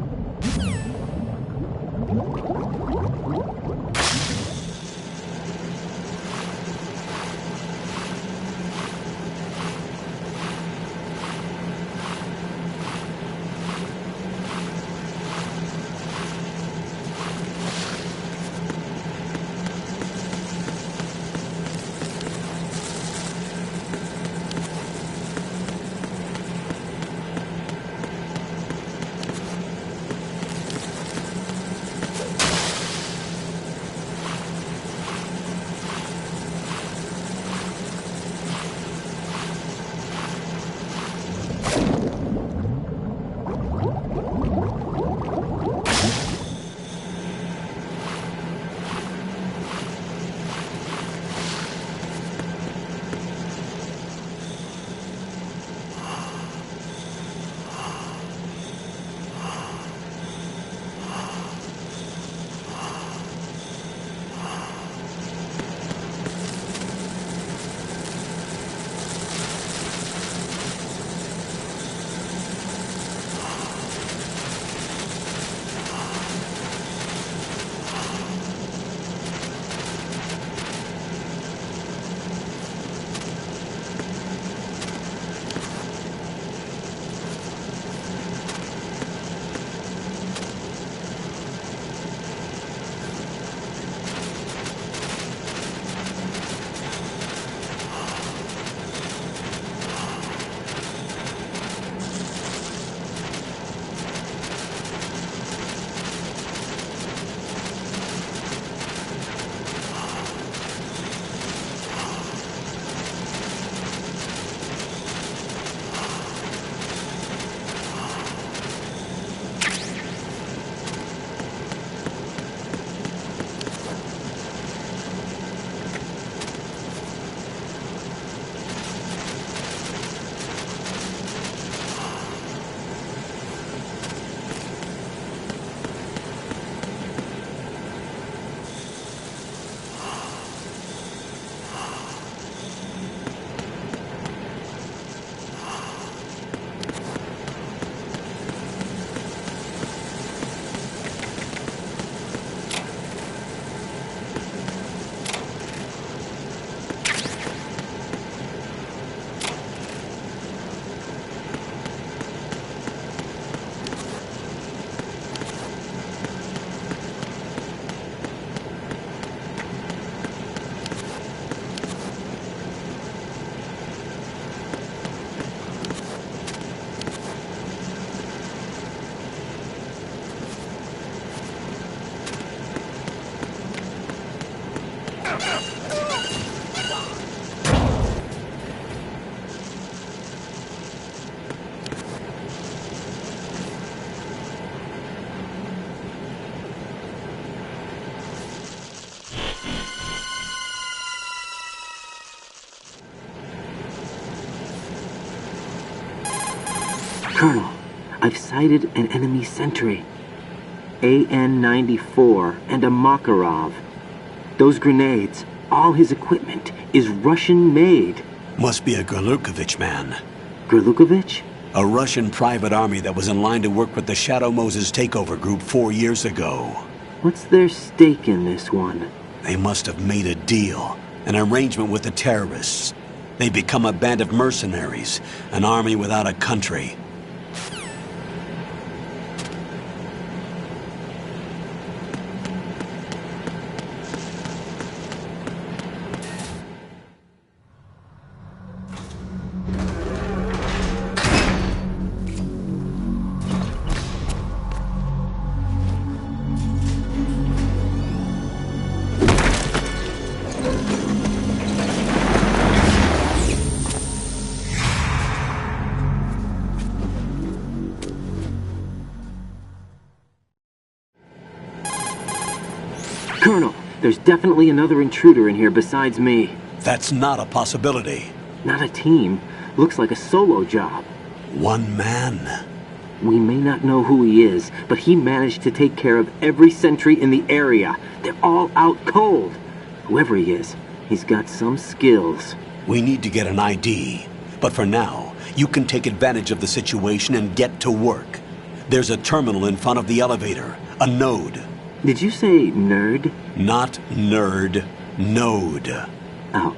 Colonel, I've sighted an enemy sentry. AN-94 and a Makarov. Those grenades, all his equipment, is Russian-made. Must be a Gorlukovich man. Gorlukovich? A Russian private army that was in line to work with the Shadow Moses takeover group 4 years ago. What's their stake in this one? They must have made a deal, an arrangement with the terrorists. They become a band of mercenaries, an army without a country. Colonel, there's definitely another intruder in here besides me. That's not a possibility. Not a team. Looks like a solo job. One man. We may not know who he is, but he managed to take care of every sentry in the area. They're all out cold. Whoever he is, he's got some skills. We need to get an ID. But for now, you can take advantage of the situation and get to work. There's a terminal in front of the elevator. A node. Did you say nerd? Not nerd. Node. Oh.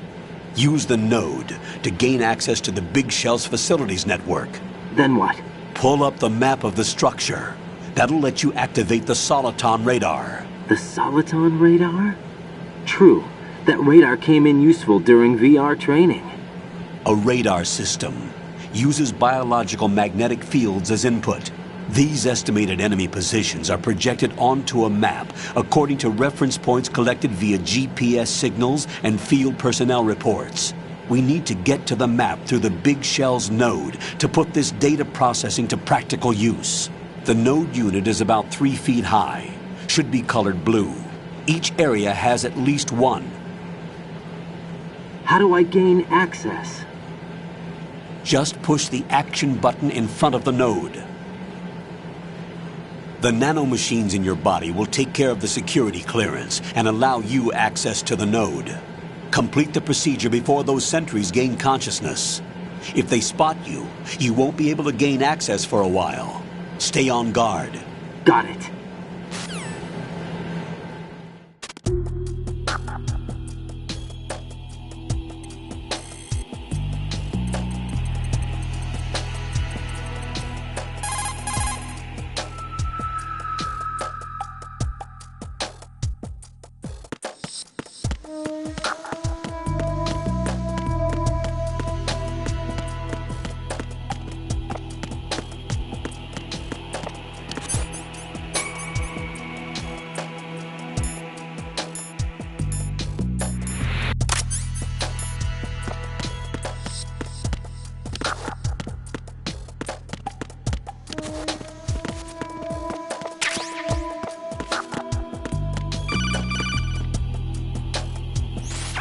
Use the node to gain access to the Big Shell's facilities network. Then what? Pull up the map of the structure. That'll let you activate the Soliton radar. The Soliton radar? True. That radar came in useful during VR training. A radar system uses biological magnetic fields as input. These estimated enemy positions are projected onto a map according to reference points collected via GPS signals and field personnel reports. We need to get to the map through the Big Shell's node to put this data processing to practical use. The node unit is about 3 feet high, should be colored blue. Each area has at least one. How do I gain access? Just push the action button in front of the node. The nanomachines in your body will take care of the security clearance and allow you access to the node. Complete the procedure before those sentries gain consciousness. If they spot you, you won't be able to gain access for a while. Stay on guard. Got it.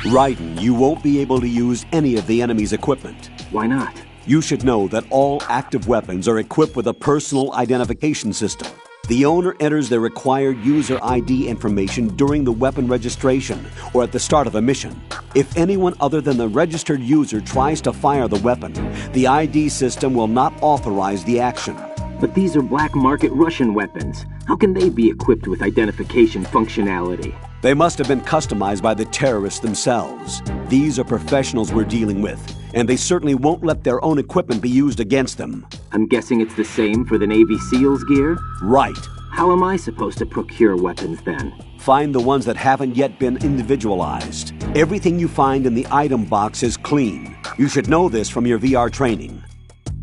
Raiden, you won't be able to use any of the enemy's equipment. Why not? You should know that all active weapons are equipped with a personal identification system. The owner enters their required user ID information during the weapon registration or at the start of a mission. If anyone other than the registered user tries to fire the weapon, the ID system will not authorize the action. But these are black market Russian weapons. How can they be equipped with identification functionality? They must have been customized by the terrorists themselves. These are professionals we're dealing with, and they certainly won't let their own equipment be used against them. I'm guessing it's the same for the Navy SEALs gear? Right. How am I supposed to procure weapons then? Find the ones that haven't yet been individualized. Everything you find in the item box is clean. You should know this from your VR training.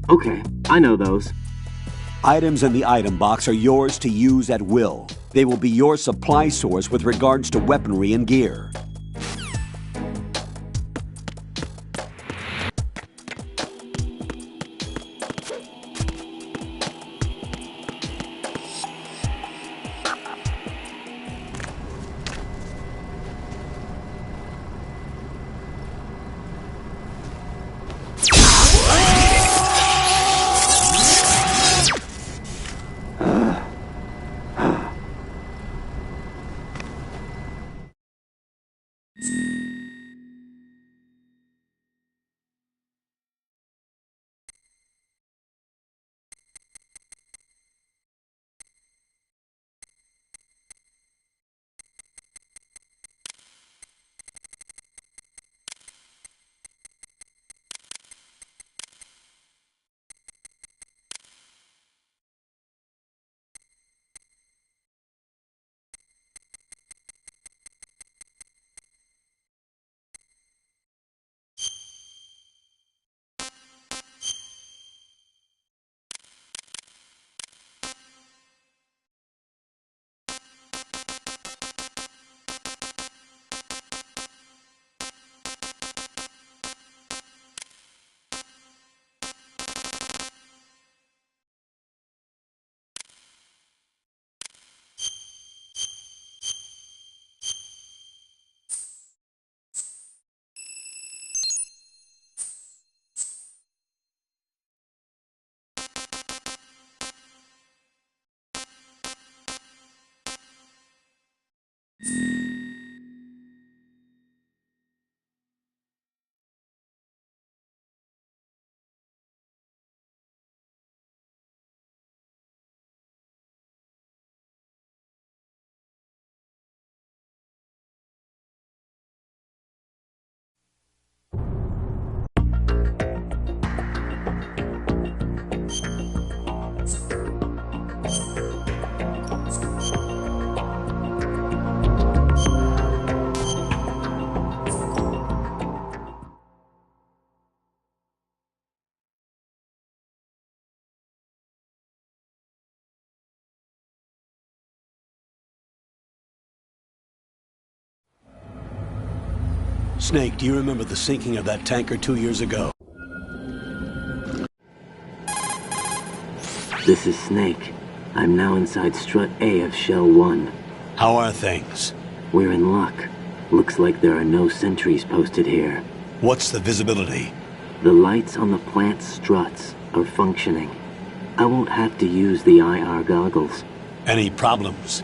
Okay, I know those. Items in the item box are yours to use at will. They will be your supply source with regards to weaponry and gear. Snake, do you remember the sinking of that tanker 2 years ago? This is Snake. I'm now inside Strut A of Shell 1. How are things? We're in luck. Looks like there are no sentries posted here. What's the visibility? The lights on the plant's struts are functioning. I won't have to use the IR goggles. Any problems?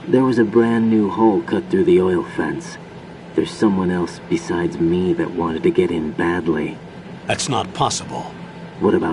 There was a brand new hole cut through the oil fence. There's someone else besides me that wanted to get in badly. That's not possible. What about